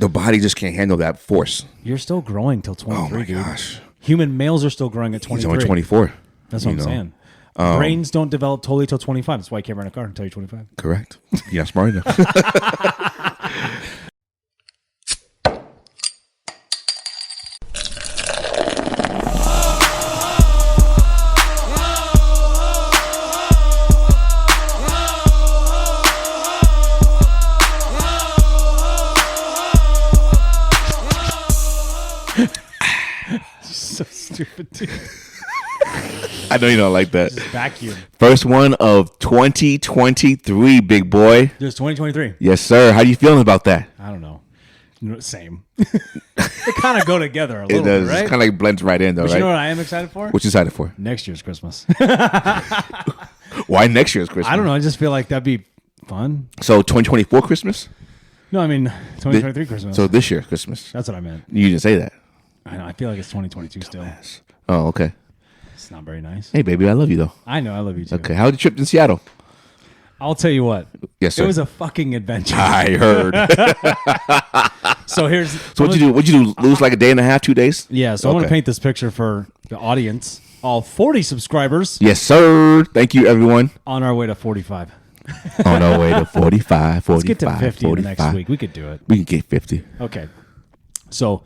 The body just can't handle that force. You're still growing till 23, Oh my dude. gosh. Human males are still growing at 23. He's only 24. That's what I'm saying. Brains don't develop totally till 25. That's why you can't rent a car until you're 25. Correct. Yeah, smart enough. So stupid, dude. I know you don't like that. Just vacuum. First one of 2023, big boy. Just 2023. Yes, sir. How you feeling about that? I don't know. Same. They kind of go together a little It does. bit, right? It's kind of like blends right in, though, But right? you know what I am excited for? What you excited for? Next year's Christmas. Why next year's Christmas? I don't know. I just feel like that'd be fun. So 2024 Christmas? No, I mean 2023 Christmas. So this year Christmas. That's what I meant. You didn't say that. I know. I feel like it's 2022 still. Oh, okay. It's not very nice. Hey, baby, I love you, though. I know. I love you too. Okay. How was the trip in Seattle? I'll tell you what. Yes, sir. It was a fucking adventure. I heard. So here's. So what'd you do? What'd you do? Lose like a day and a half, 2 days? Yeah. So I'm gonna paint this picture for the audience. All 40 subscribers. Yes, sir. Thank you, everyone. On our way to 45. On our way to 45, 45, Let's get to 50 45. next week. We could do it. We can get 50. Okay. So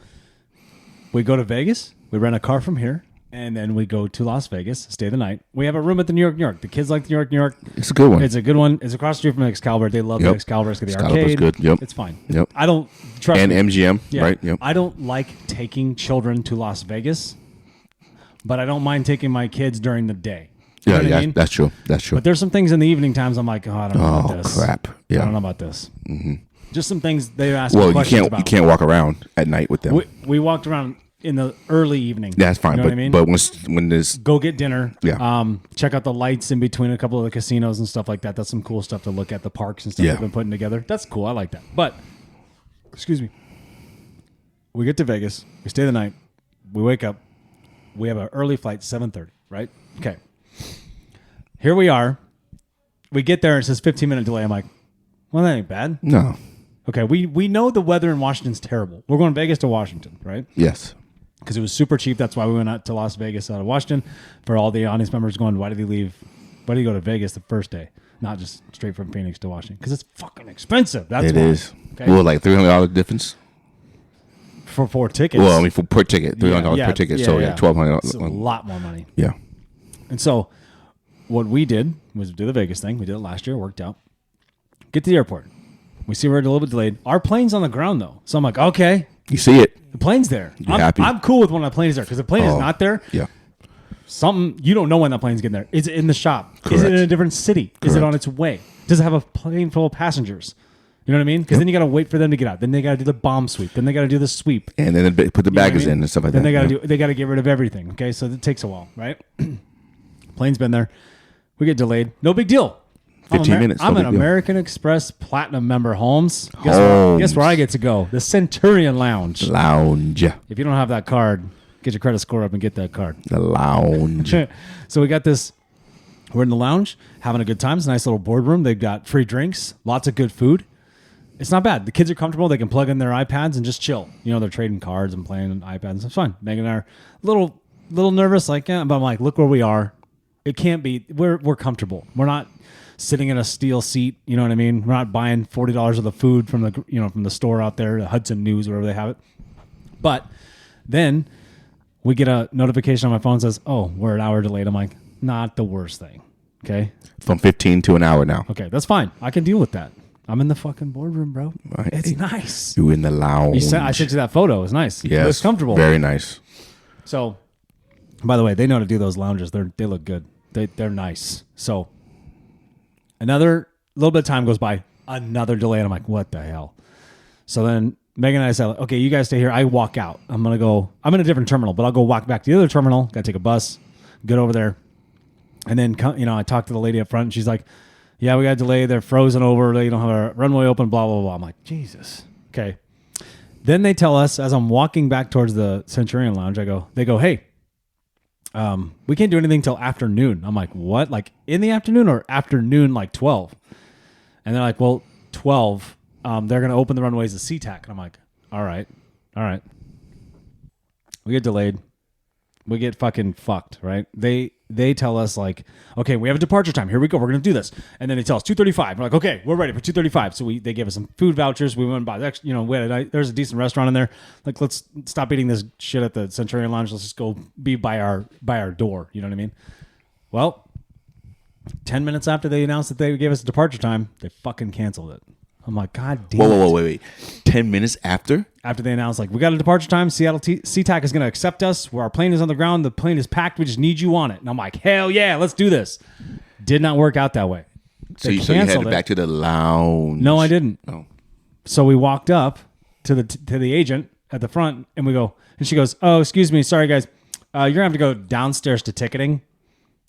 we go to Vegas. We rent a car from here. And then we go to Las Vegas, stay the night. We have a room at the New York. The kids like the New York. It's a good one. It's a good one. It's across the street from Excalibur. They love the Excalibur. It's got the Excalibur's arcade. good. Yep. It's fine. Yep. I don't trust And me. MGM, Yeah. right? Yep. I don't like taking children to Las Vegas, but I don't mind taking my kids during the day. You know what I mean? That's true. That's true. But there's some things in the evening times I'm like, oh, I don't know about this. Crap. Yeah. I don't know about this. Mm-hmm. Just some things they ask Well, me you questions about. can't walk around at night with them. We walked around in the early evening. That's fine. You know but what I mean? but when there's Go get dinner. Yeah. Check out the lights in between a couple of the casinos and stuff like that. That's some cool stuff to look at. The parks and stuff Yeah. they've been putting together. That's cool. I like that. But, excuse me. We get to Vegas. We stay the night. We wake up. We have an early flight, 7:30, right? Okay. Here we are. We get there and it says 15-minute delay. I'm like, well, that ain't bad. no. Okay, we know the weather in Washington's terrible. We're going Vegas to Washington, right? Yes. Because it was super cheap. That's why we went out to Las Vegas out of Washington. For all the audience members going, why did he leave? Why did he go to Vegas the first day? Not just straight from Phoenix to Washington. Because it's fucking expensive. That's It why. is. Okay? Well, like $300 difference. For 4 tickets. Well, I mean, for per ticket, $300 per ticket. So yeah, $1,200. It's a lot more money. Yeah. And so what we did was do the Vegas thing. We did it last year. It worked out. Get to the airport. We see we're a little bit delayed. Our plane's on the ground, though. So I'm like, okay. You see it. The plane's there. You're happy. I'm cool with when the plane is there. Because the plane is not there. Yeah. Something you don't know when that plane's getting there. Is it in the shop? Correct. Is it in a different city? Is it Correct. on its way? Does it have a plane full of passengers? You know what I mean? Because then you got to wait for them to get out. Then they got to do the bomb sweep. Then they got to do the sweep. And then they put the You know what I baggage mean? in and stuff like then that. They got to get rid of everything. Okay, so it takes a while, right? Plane's been there. We get delayed. No big deal. 15 minutes. I'm no an big deal. American Express Platinum member, Holmes. Guess where I get to go? The Centurion Lounge. Lounge. If you don't have that card, get your credit score up and get that card. The lounge. So we got this. We're in the lounge, having a good time. It's a nice little boardroom. They've got free drinks, lots of good food. It's not bad. The kids are comfortable. They can plug in their iPads and just chill. You know, they're trading cards and playing iPads. It's fine. Megan and I are a little nervous, like, yeah, but I'm like, look where we are. It can't be. We're comfortable. We're not sitting in a steel seat. You know what I mean? We're not buying $40 of the food from the store out there, the Hudson News, wherever they have it. But then we get a notification on my phone that says, "Oh, we're an hour delayed." I'm like, not the worst thing. Okay. From 15 to an hour now. Okay, that's fine. I can deal with that. I'm in the fucking boardroom, bro. Right. It's nice. You in the lounge. I sent you that photo. It's nice. Yes. It's comfortable. Very nice. So, by the way, they know how to do those lounges. They look good. They're nice. So, another little bit of time goes by. Another delay, and I'm like, what the hell? So then Megan and I said, okay, you guys stay here. I walk out. I'm in a different terminal, but I'll go walk back to the other terminal. Got to take a bus, get over there. And then, I talked to the lady up front, and she's like, yeah, we got a delay. They're frozen over. They don't have a runway open, blah, blah, blah. I'm like, Jesus. Okay. Then they tell us, as I'm walking back towards the Centurion Lounge, they go, hey, we can't do anything till afternoon. I'm like, what? Like in the afternoon or afternoon, like 12? And they're like, well, 12. They're going to open the runways to SeaTac. And I'm like, All right. We get delayed. We get fucking fucked, right? They tell us like, okay, we have a departure time. Here we go. We're gonna do this, and then they tell us 2:35. We're like, okay, we're ready for 2:35. So they gave us some food vouchers. We went and bought, there's a decent restaurant in there. Like, let's stop eating this shit at the Centurion Lounge. Let's just go be by our door. You know what I mean? Well, 10 minutes after they announced that they gave us a departure time, they fucking canceled it. I'm like, God damn. Whoa, wait. 10 minutes after? After they announced, like, we got a departure time. Seattle SeaTac is going to accept us. Where our plane is on the ground. The plane is packed. We just need you on it. And I'm like, hell yeah, let's do this. Did not work out that way. So you headed back to the lounge? No, I didn't. Oh. So we walked up to the agent at the front, and we go, and she goes, oh, excuse me, sorry guys, you're gonna have to go downstairs to ticketing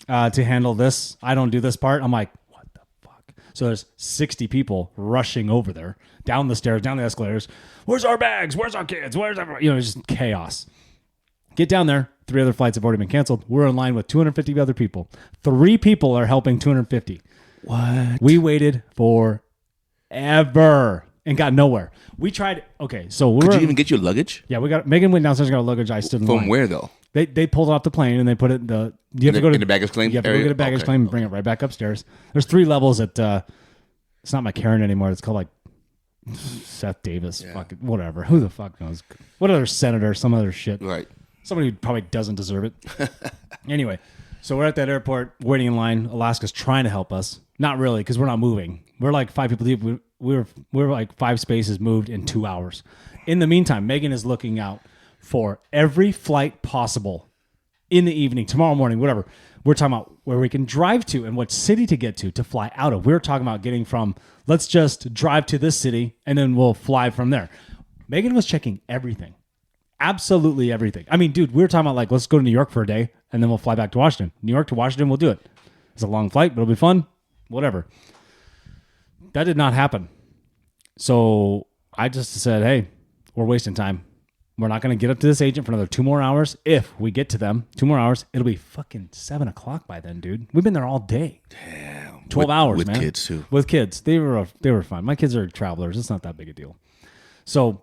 to handle this. I don't do this part. I'm like, what the fuck? So there's 60 people rushing over there, down the stairs, down the escalators. Where's our bags? Where's our kids? Where's everyone? It's just chaos. Get down there. 3 other flights have already been canceled. We're in line with 250 other people. 3 people are helping 250. What? We waited forever and got nowhere. We tried. Okay, so Could you even get your luggage? Yeah, Megan went downstairs and got her luggage. I stood in line. From where though? They pulled it off the plane and they put it in the. You have to go to the baggage claim. You have to area? go get a baggage claim and bring it right back upstairs. There's 3 levels at. It's not McCarty anymore. It's called like Seth Davis. Yeah. Fucking whatever. Who the fuck knows? What other senator? Some other shit. Right. Somebody who probably doesn't deserve it. Anyway, so we're at that airport waiting in line. Alaska's trying to help us. Not really, because we're not moving. We're like 5 people deep. We're like 5 spaces moved in 2 hours. In the meantime, Megan is looking out for every flight possible in the evening, tomorrow morning, whatever. We're talking about where we can drive to and what city to get to fly out of. We're talking about getting from, let's just drive to this city and then we'll fly from there. Megan was checking everything. Absolutely everything. I mean, dude, we were talking about like, let's go to New York for a day and then we'll fly back to Washington. New York to Washington, we'll do it. It's a long flight, but it'll be fun. Whatever. That did not happen. So I just said, hey, we're wasting time. We're not going to get up to this agent for another 2 more hours. If we get to them, 2 more hours, it'll be fucking 7 o'clock by then, dude. We've been there all day. Damn. 12 hours, with man. With kids, too. With kids. They were fine. My kids are travelers. It's not that big a deal. So,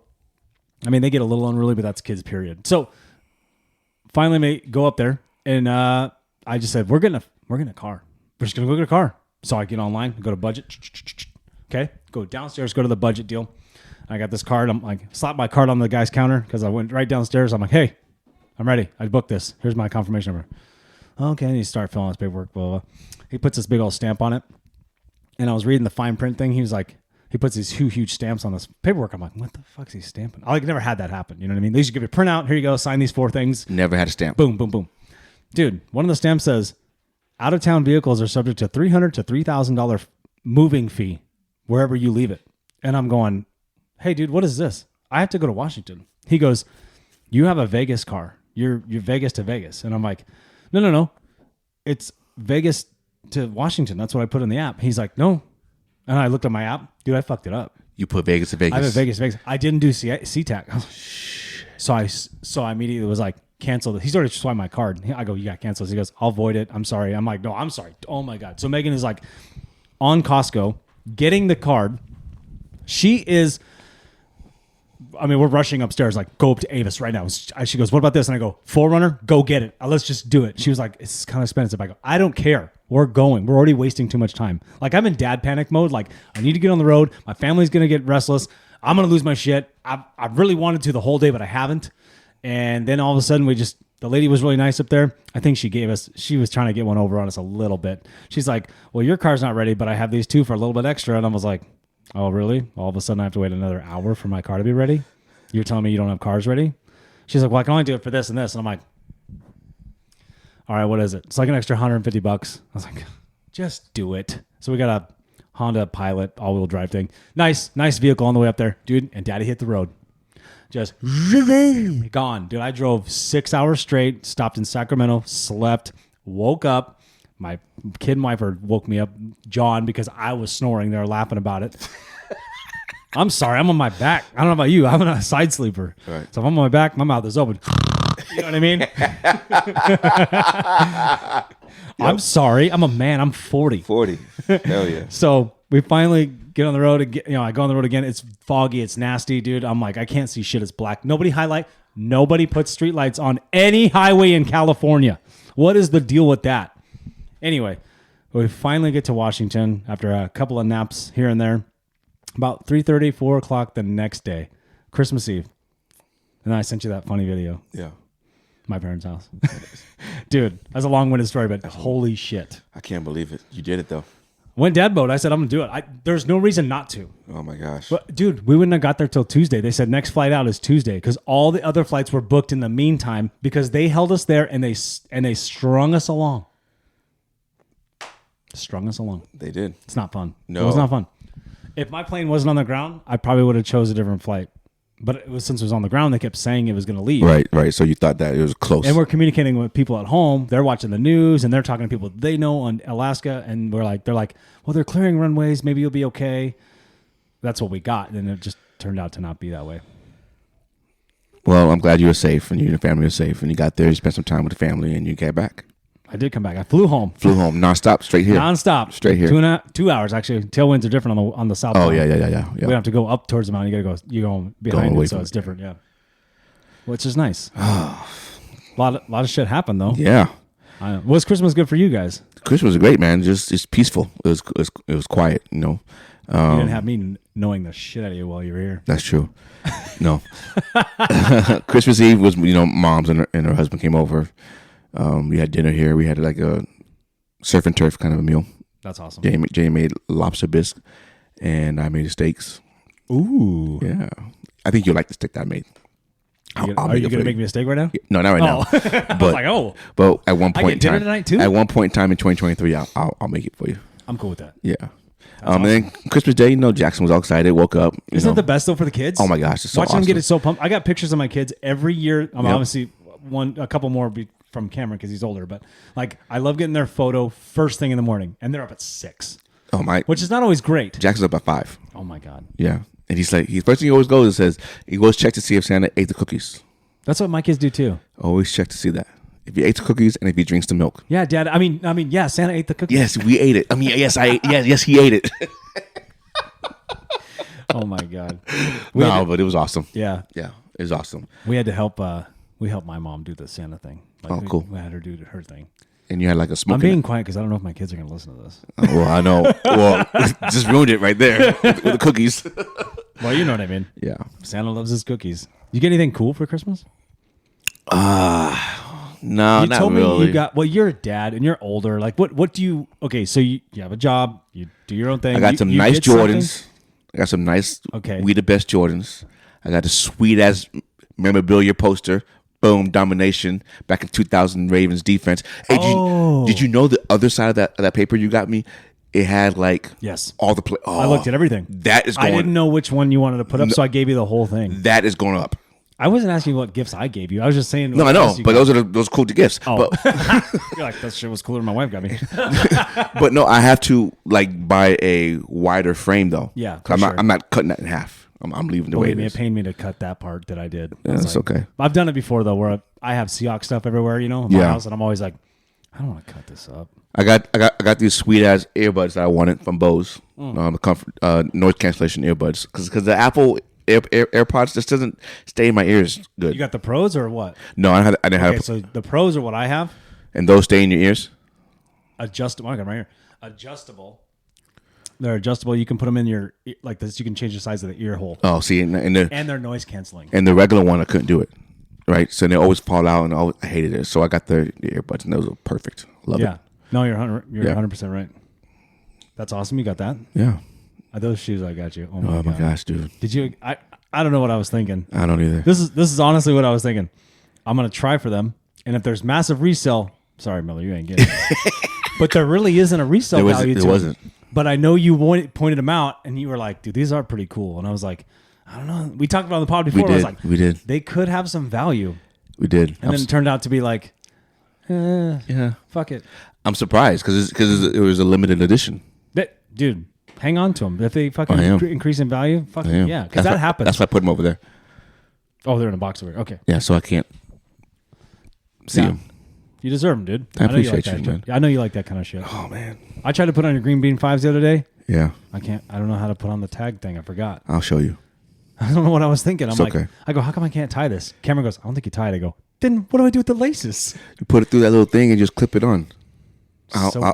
I mean, they get a little unruly, but that's kids, period. So, finally, go up there, and I just said, we're getting a car. We're just going to go get a car. So, I get online, go to budget. Okay? Go downstairs, go to the budget deal. I got this card. I'm like, slap my card on the guy's counter because I went right downstairs. I'm like, hey, I'm ready. I booked this. Here's my confirmation number. Okay, and you start filling out his paperwork, blah, blah, blah. He puts this big old stamp on it. And I was reading the fine print thing. He was like, he puts these huge stamps on this paperwork. I'm like, what the fuck's he stamping? I never had that happen. You know what I mean? They used to give you a printout. Here you go. Sign these 4 things. Never had a stamp. Boom, boom, boom. Dude, one of the stamps says, out-of-town vehicles are subject to $300 to $3,000 moving fee wherever you leave it. And I'm going, hey, dude, what is this? I have to go to Washington. He goes, you have a Vegas car. You're Vegas to Vegas. And I'm like, no. It's Vegas to Washington. That's what I put in the app. He's like, no. And I looked at my app. Dude, I fucked it up. You put Vegas to Vegas. I have a Vegas to Vegas. I didn't do SeaTac. So I immediately was like, cancel. He's already swiped my card. I go, you got canceled. He goes, I'll void it. I'm sorry. I'm like, no, I'm sorry. Oh my God. So Megan is like on Costco getting the card. She is... I mean, we're rushing upstairs, like, go up to Avis right now. She goes, what about this? And I go, Forerunner, go get it. Let's just do it. She was like, it's kind of expensive. I go, I don't care. We're going. We're already wasting too much time. Like, I'm in dad panic mode. Like, I need to get on the road. My family's going to get restless. I'm going to lose my shit. I really wanted to the whole day, but I haven't. And then all of a sudden, the lady was really nice up there. I think she was trying to get one over on us a little bit. She's like, well, your car's not ready, but I have these 2 for a little bit extra. And I was like, oh, really? All of a sudden, I have to wait another hour for my car to be ready? You're telling me you don't have cars ready? She's like, well, I can only do it for this and this. And I'm like, all right, what is it? It's like an extra $150. I was like, just do it. So we got a Honda Pilot all-wheel drive thing. Nice vehicle on the way up there. Dude, and Daddy hit the road. Just gone. Dude, I drove 6 hours straight, stopped in Sacramento, slept, woke up. My kid and wife woke me up, John, because I was snoring. They were laughing about it. I'm sorry. I'm on my back. I don't know about you. I'm a side sleeper. Right. So if I'm on my back, my mouth is open. You know what I mean? I'm sorry. I'm a man. I'm 40. 40. Hell yeah. So we finally Get on the road again. I go on the road again. It's foggy. It's nasty, dude. I'm like, I can't see shit. It's black. Nobody puts streetlights on any highway in California. What is the deal with that? Anyway, we finally get to Washington after a couple of naps here and there. About 3:30, 4 o'clock the next day, Christmas Eve. And then I sent you that funny video. Yeah. My parents' house. Dude, that's a long-winded story, but holy shit. I can't believe it. You did it, though. Went dad mode. I said, I'm going to do it. There's no reason not to. Oh, my gosh. But, dude, we wouldn't have got there till Tuesday. They said next flight out is Tuesday because all the other flights were booked in the meantime because they held us there and they strung us along. Strung us along. They did. It's not fun. No. It was not fun. If my plane wasn't on the ground, I probably would have chose a different flight. But since it was on the ground, they kept saying it was going to leave. Right. So you thought that it was close. And we're communicating with people at home. They're watching the news and they're talking to people they know on Alaska. And they're like, well, they're clearing runways. Maybe you'll be okay. That's what we got. And it just turned out to not be that way. Well, I'm glad you were safe and you and your family were safe. And you got there, you spent some time with the family, and you came back. I did come back. I flew home. Nonstop, straight here. Nonstop. Straight here. 2 hours, actually. Tailwinds are different on the south. Oh, mountain. yeah. We don't have to go up towards the mountain. You go behind away it, so from it's it. different, yeah. Which is nice. A lot of shit happened, though. Yeah. I know. Was Christmas good for you guys? Christmas was great, man. Just peaceful. It was quiet, You didn't have me knowing the shit out of you while you were here. That's true. No. Christmas Eve was, mom's and her husband came over. We had dinner here. We had like a surf and turf kind of a meal. That's awesome. Jay made lobster bisque, and I made the steaks. Ooh. Yeah. I think you'll like the steak that I made. Are you going to make me a steak right now? No, not right now. I was like, But at one point in dinner time, tonight too? At one point in time in 2023, I'll make it for you. I'm cool with that. Yeah. And then Christmas Day, Jackson was all excited, woke up. Isn't it the best though for the kids? Oh my gosh, it's so Watching awesome. them get it so pumped. I got pictures of my kids every year. Obviously a couple more from Cameron because he's older, but like I love getting their photo first thing in the morning, and they're up at 6. Oh my! Which is not always great. Jackson's up at 5. Oh my god! Yeah, and he's first thing he always goes and says he goes check to see if Santa ate the cookies. That's what my kids do too. Always check to see that if he ate the cookies and if he drinks the milk. Yeah, Dad. I mean, yeah. Santa ate the cookies. Yes, we ate it. I mean, yes, yes, he ate it. Oh my god! But it was awesome. Yeah, it was awesome. We had to help. We helped my mom do the Santa thing. Cool. We had her do her thing. And you had like a smoke. I'm being quiet because I don't know if my kids are going to listen to this. Well, I know. Well, just ruined it right there with the cookies. Well, you know what I mean. Yeah. Santa loves his cookies. You get anything cool for Christmas? No, You not told really. me you got. Well, you're a dad and you're older. Like, what do you? Okay, so you have a job. You do your own thing. I got some you nice get something? Jordans. I got some nice. Okay. We the best Jordans. I got a sweet ass memorabilia poster. Boom, domination back in 2000 Ravens defense. Hey, did you know the other side of that paper you got me? It had like all the play. Oh, I looked at everything. That is going. I didn't know which one you wanted to put up, so I gave you the whole thing. That is going up. I wasn't asking you what gifts I gave you. I was just saying. No, I know, but those cool gifts. Oh, But, you're like that shit was cooler than my wife got me. but no, I have to like buy a wider frame though. Yeah, I'm not cutting that in half. I'm leaving the way it is. It pained me to cut that part that I did. Yeah, that's okay. I've done it before though, where I have Seahawks stuff everywhere, in my house, and I'm always like, I don't want to cut this up. I got these sweet ass earbuds that I wanted from Bose, the comfort noise cancellation earbuds, because the Apple AirPods just doesn't stay in my ears good. You got the Pros or what? No, I didn't have. So the Pros are what I have. And those stay in your ears. Adjustable. I got them right here. Adjustable. They're adjustable. You can put them in your like this. You can change the size of the ear hole. Oh, see, and they're noise canceling. And the regular one, I couldn't do it. Right, so they always fall out, and I hated it. So I got the earbuds, and those are perfect. Love it. No, you're 100% right. That's awesome. You got that. Yeah. Those shoes I got you. Oh my gosh, dude. Did you? I don't know what I was thinking. I don't either. This is honestly what I was thinking. I'm gonna try for them, and if there's massive resale, sorry, Miller, you ain't getting it. But there really isn't a resale value to it. There wasn't. But I know you pointed them out, and you were like, dude, these are pretty cool. And I was like, I don't know. We talked about it on the pod before. I was like, we did. They could have some value. We did. And then it turned out to be like, fuck it. I'm surprised because it was a limited edition. Dude, hang on to them. If they fucking increase in value, yeah. Because that happens. That's why I put them over there. Oh, they're in a box over here. Okay. Yeah, so I can't see them. You deserve them, dude. I appreciate know you like you, that. man. I know you like that kind of shit. Oh man. I tried to put on your green bean 5s the other day. Yeah. I can't. I don't know how to put on the tag thing. I forgot. I'll show you. I don't know what I was thinking. I'm It's like, okay. I go, how come I can't tie this? Cameron goes, I don't think you tie it. I go, then what do I do with the laces? You put it through that little thing and just clip it on.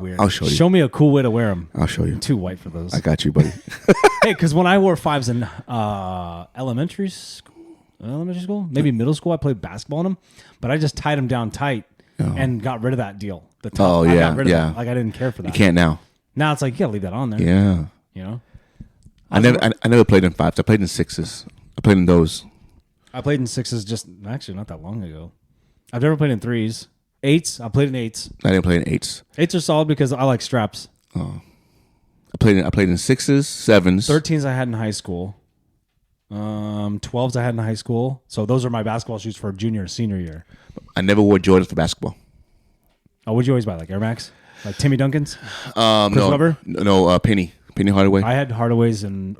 Weird. I'll show you. Show me a cool way to wear them. I'll show you. I'm too white for those. I got you, buddy. Hey, because when I wore 5s in elementary school, maybe middle school, I played basketball in them, but I just tied them down tight and got rid of that deal. The top. Oh, I yeah, got rid of yeah. that. Like I didn't care for that. You can't now. Now it's like you gotta leave that on there. Yeah. You know. I never played in 5s. I played in 6s. I played in those. I played in 6s just actually not that long ago. I've never played in 3s. 8s. I played in 8s. I didn't play in 8s. 8s are solid because I like straps. I played in 6s, 7s. 13s I had in high school. 12s I had in high school. So those are my basketball shoes for junior and senior year. I never wore Jordans for basketball. Oh, what'd you always buy? Like Air Max? Like Timmy Duncan's? Chris No, Webber? no, Penny Hardaway. I had Hardaways and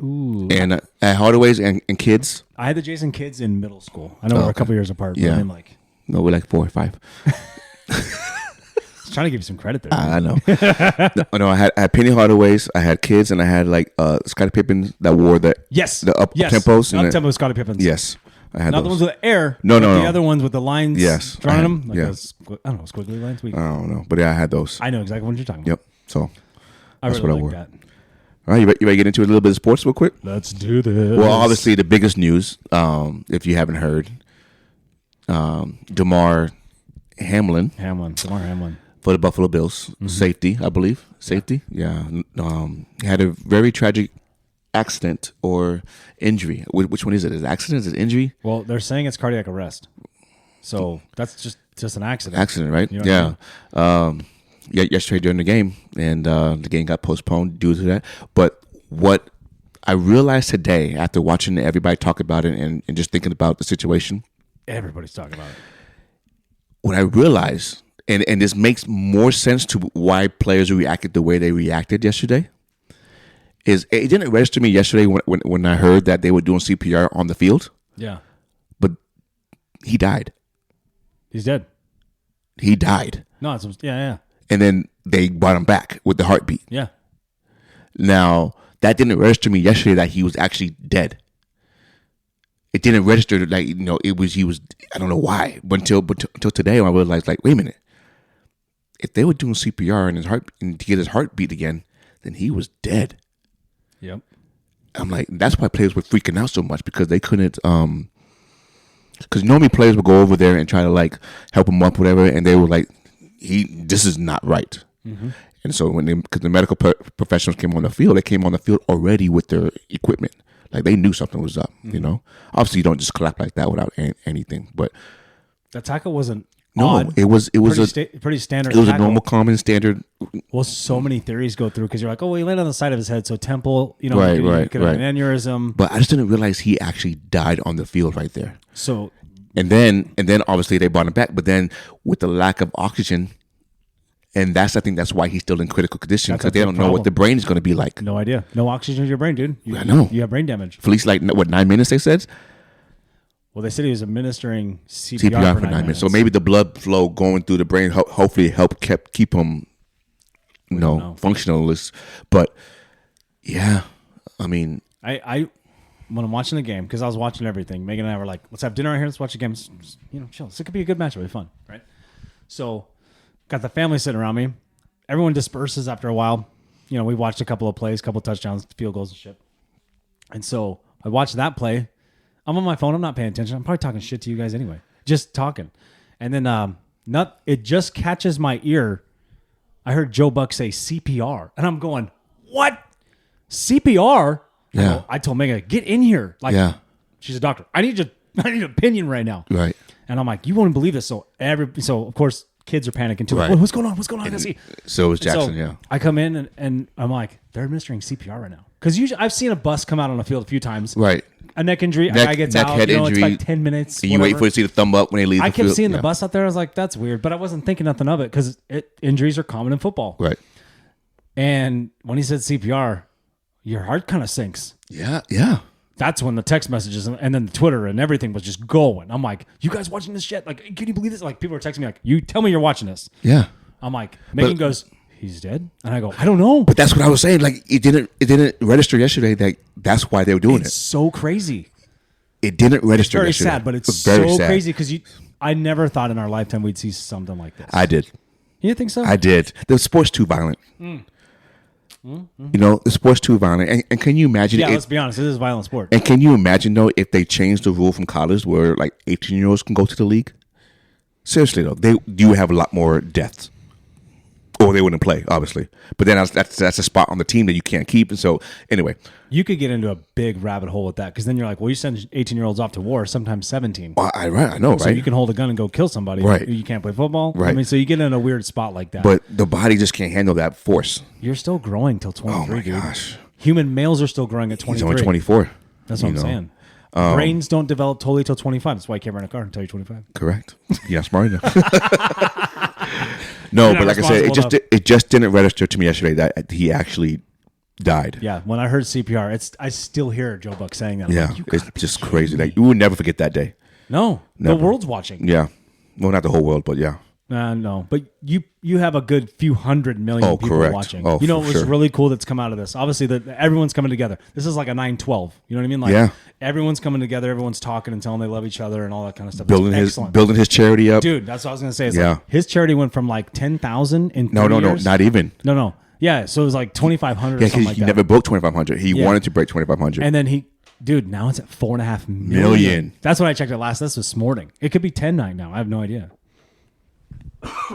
And at Hardaway's and Kids. I had the Jason Kids in middle school. I know we're a couple years apart. But Yeah. I'm like, No, we're like 4 or 5. I was trying to give you some credit there. I know. No, I had Penny Hardaway's. I had Kids, and I had like Scottie Pippen that wore the up tempos. Up tempo Scottie Pippins. Yes, I had Not those. the ones with the air. No, but no, the no. other ones with the lines Yes, drawn I in had- them. Like yeah. those, I don't know, squiggly lines. I don't know, but yeah, I had those. I know exactly what you're talking about. Yep. So I that's really what I like wore. that. All right, you ready to get into a little bit of sports real quick? Let's do this. Well, obviously the biggest news, if you haven't heard, Damar Hamlin for the Buffalo Bills, safety, I believe. Safety, yeah. Had a very tragic accident or injury. Which one is it? Is it accident? Is it injury? Well, they're saying it's cardiac arrest. So that's just an accident. Accident, right? You know what I mean? Yesterday during the game, and the game got postponed due to that. But what I realized today after watching everybody talk about it and just thinking about the situation, Everybody's talking about it. what I realized, and this makes more sense to why players reacted the way they reacted yesterday, is it didn't register me yesterday when I heard that they were doing CPR on the field, Yeah. but he died. He's dead. He died. No, it's yeah. And then they brought him back with the heartbeat. Yeah. Now, that didn't register me yesterday that he was actually dead. It didn't register like, he was, I don't know why. But until today, when I realized, like, wait a minute. If they were doing CPR and to get his heartbeat again, then he was dead. Yep. I'm like, that's why players were freaking out so much, because they couldn't, because normally players would go over there and try to like help him up, whatever, and they were like, this is not right. Mm-hmm. And so because the medical professionals came on the field, they came on the field already with their equipment. Like they knew something was up, Obviously, you don't just clap like that without anything. But The tackle wasn't no, odd. it was pretty standard. it was a tackle. normal, common, standard. Well, so many theories go through because you're like, oh, well, he landed on the side of his head, so temple, Right, he could have right. an aneurysm. But I just didn't realize he actually died on the field right there. So And then obviously they brought him back. But then with the lack of oxygen, and I think that's why he's still in critical condition, That's a because they big don't know what problem. the brain is going to be like. no idea, no oxygen in your brain, dude. I know. You have brain damage. For at least 9 minutes, they said? Well, they said he was administering CPR, CPR for 9 minutes. So maybe the blood flow going through the brain hopefully helped keep him, know. functionalist. But yeah, I mean, I when I'm watching the game, because I was watching everything, Megan and I were like, let's have dinner right here, let's watch the game, chill. This could be a good match, it'll be fun, right? So got the family sitting around me. Everyone disperses after a while. We watched a couple of plays, couple of touchdowns, field goals and shit. And so I watched that play. I'm on my phone. I'm not paying attention. I'm probably talking shit to you guys anyway. Just talking. And then it just catches my ear. I heard Joe Buck say CPR. And I'm going, what? CPR? Yeah. I told Megan, get in here. Like, yeah, she's a doctor. I need an opinion right now. right. And I'm like, you won't believe this. So of course, kids are panicking too. Right. Like, what's going on? What's going on? I gotta see. So it was And so Jackson, yeah. I come in and I'm like, they're administering CPR right now. Because usually I've seen a bus come out on the field a few times. Right. A neck injury, a guy gets out. head It's injury. like 10 minutes. And you wait for it to see the thumb up when they leave I the kept field. seeing the Yeah. bus out there. I was like, that's weird. But I wasn't thinking nothing of it because injuries are common in football. Right. And when he said CPR, your heart kind of sinks. Yeah, yeah. That's when the text messages and then the Twitter and everything was just going. I'm like, you guys watching this shit? Like, can you believe this? Like, people are texting me like, you tell me you're watching this. Yeah. I'm like, Megan goes, he's dead? And I go, I don't know. But that's what I was saying. Like, it didn't register yesterday that that's why they were doing It's it. so crazy. It didn't register Very yesterday. sad, but it's very so sad. crazy because I never thought in our lifetime we'd see something like this. I did. You think so? I did. The sport's too violent. You know, the sport's too violent. And can you imagine? Yeah, let's be honest. It is a violent sport. And can you imagine, though, if they changed the rule from college where, like, 18-year-olds can go to the league? Seriously, though, they do have a lot more deaths. Or they wouldn't play, obviously. But then that's a spot on the team that you can't keep. And so, anyway. You could get into a big rabbit hole with that because then you're like, well, you send 18-year-olds off to war, sometimes 17. I know, So right? you can hold a gun and go kill somebody. Right. You can't play football. Right. I mean, so you get in a weird spot like that. But the body just can't handle that force. You're still growing till 23, Oh, my dude. gosh. Human males are still growing at 23. He's only 24. That's what I'm saying. Brains don't develop totally till 25. That's why you can't rent a car until you're 25. Correct. Yeah, smart enough. No, You're but not like I said, responsible it just didn't register to me yesterday that he actually died. Yeah, when I heard CPR, I still hear Joe Buck saying that. I'm Yeah, like, you it's gotta be just kidding crazy. me. Like, we will never forget that day. No, Never. the world's watching. Yeah. Well, not the whole world, but yeah. No, but you have a good few hundred million people correct. watching. Oh, you know for what's sure. really cool that's come out of this? Obviously, that everyone's coming together. This is like a 9/12. You know what I mean? Like, Yeah. everyone's coming together. Everyone's talking and telling they love each other and all that kind of stuff. Building It's his charity up. Dude, that's what I was gonna say. It's Yeah. like his charity went from like 10,000 in 3 No, years. not even. No. Yeah, so it was like 2,500 Yeah, or something because like he that. never broke 2,500. He Yeah. wanted to break 2,500. And then dude, now it's at 4.5 million. Million. That's what I checked it last. This was this morning. It could be 10 night now. I have no idea.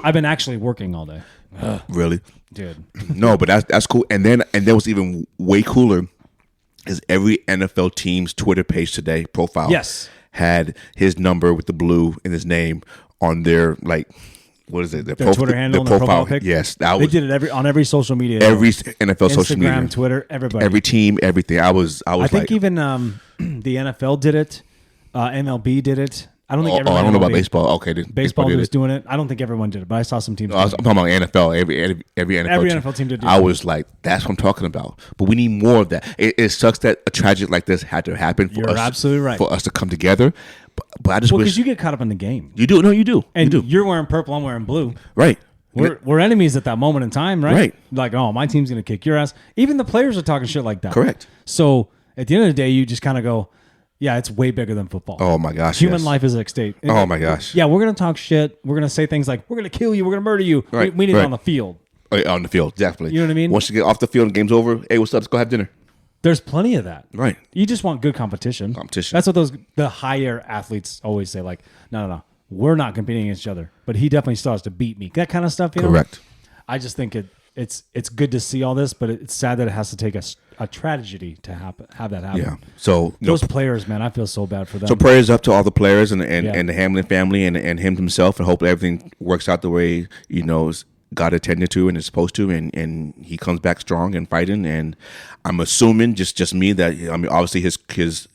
I've been actually working all day. Really? Dude. No, but that's cool. And then what's even way cooler is every NFL team's Twitter page today profile. Yes. Had his number with the blue in his name on their, like, what is it? Their Twitter handle and their profile pic? Yes, They did it on every social media. every NFL social Instagram, media, Twitter, everybody. every team, everything. I think think even the NFL did it. MLB did it. I don't think I everyone don't know about MLB. baseball. Okay, Baseball did was it. doing it. I don't think everyone did it, but I saw some teams. I'm doing it. talking about NFL. Every NFL Every team. NFL team did. I was like, that's what I'm talking about. But we need more of that. It sucks that a tragedy like this had to happen for You're us. absolutely right. For us to come together. But I just Well, wish because you get caught up in the game, you do. No, you do. and you do. you're wearing purple. I'm wearing blue. Right. We're enemies at that moment in time, right? Right. Like, oh, my team's gonna kick your ass. Even the players are talking shit like that. Correct. So at the end of the day, you just kind of go, yeah, it's way bigger than football. Oh my gosh. Human yes. life is at stake. Oh my gosh. Yeah, we're gonna talk shit. We're gonna say things like, "We're gonna kill you. We're gonna murder you." Right, We need it right. on the field. On the field, definitely. You know what I mean? Once you get off the field and game's over, hey, what's up? Let's go have dinner. There's plenty of that. Right. You just want good competition. Competition. That's what the higher athletes always say. Like, no, we're not competing against each other, but he definitely still has to beat me. That kind of stuff. You know? Correct. I just think it's good to see all this, but it's sad that it has to take a tragedy to have that happen. Yeah. So Those players, man, I feel so bad for them. So prayers up to all the players and Yeah. the Hamlin family and him himself, and hope everything works out the way God intended to and is supposed to, and he comes back strong and fighting. And I'm assuming just me that obviously his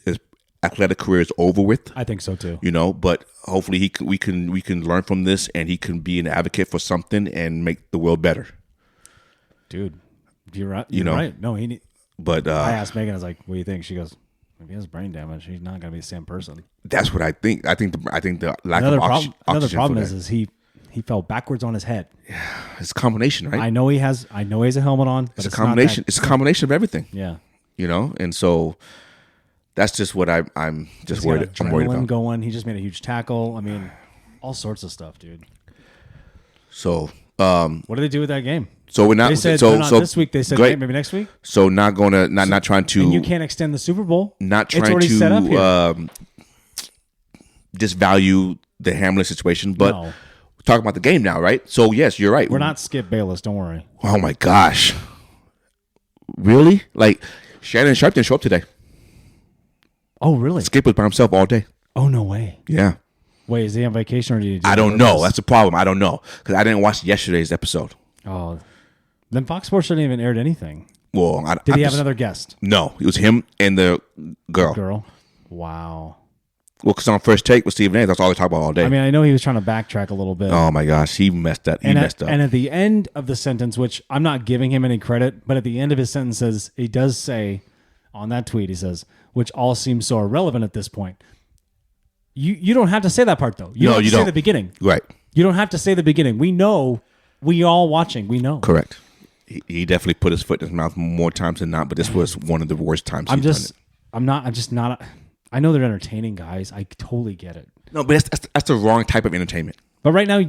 athletic career is over with. I think so too. But hopefully we can learn from this, and he can be an advocate for something and make the world better. Dude, you're right. You're right. No, But I asked Megan, I was like, "What do you think?" She goes, "If he has brain damage, he's not going to be the same person." that's what I think. I think the lack Another of problem. Another oxygen problem for is he fell backwards on his head. it's a combination, right? I know he has a helmet on, but It's a not combination. that- It's a combination of everything. Yeah. And so that's just what I'm just He's got worried. I'm worried adrenaline about. going. He just made a huge tackle. I mean, all sorts of stuff, dude. So, What do they do with that game? so we're not. They said so not so this week. They said great. maybe next week. So not gonna not trying to. And you can't extend the Super Bowl. Not It's trying already set up here. to disvalue the Hamlin situation, but No. we're talking about the game now, right? So yes, you're right. We're not Skip Bayless. Don't worry. Oh my gosh, really? Like Shannon Sharp didn't show up today. Oh, really? Skip was by himself all day. Oh, no way. Yeah. Wait, is he on vacation or did he do I it don't on know. purpose? That's the problem. I don't know because I didn't watch yesterday's episode. Oh, then Fox Sports didn't even aired anything. Well, Did he have another guest? No, it was him and the girl. Girl. Wow. Well, because on First Take with Stephen A, that's all they talk about all day. I mean, I know he was trying to backtrack a little bit. Oh my gosh, he messed up. and Messed up. And at the end of the sentence, which I'm not giving him any credit, but at the end of his sentences, he does say, on that tweet. He says, which all seems so irrelevant at this point. You don't have to say that part, though. You don't have to say the beginning. Right. You don't have to say the beginning. We know. We all watching. We know. Correct. He definitely put his foot in his mouth more times than not, but this was one of the worst times he's done it. I'm just not. I know they're entertaining, guys. I totally get it. No, but that's the wrong type of entertainment. But right now,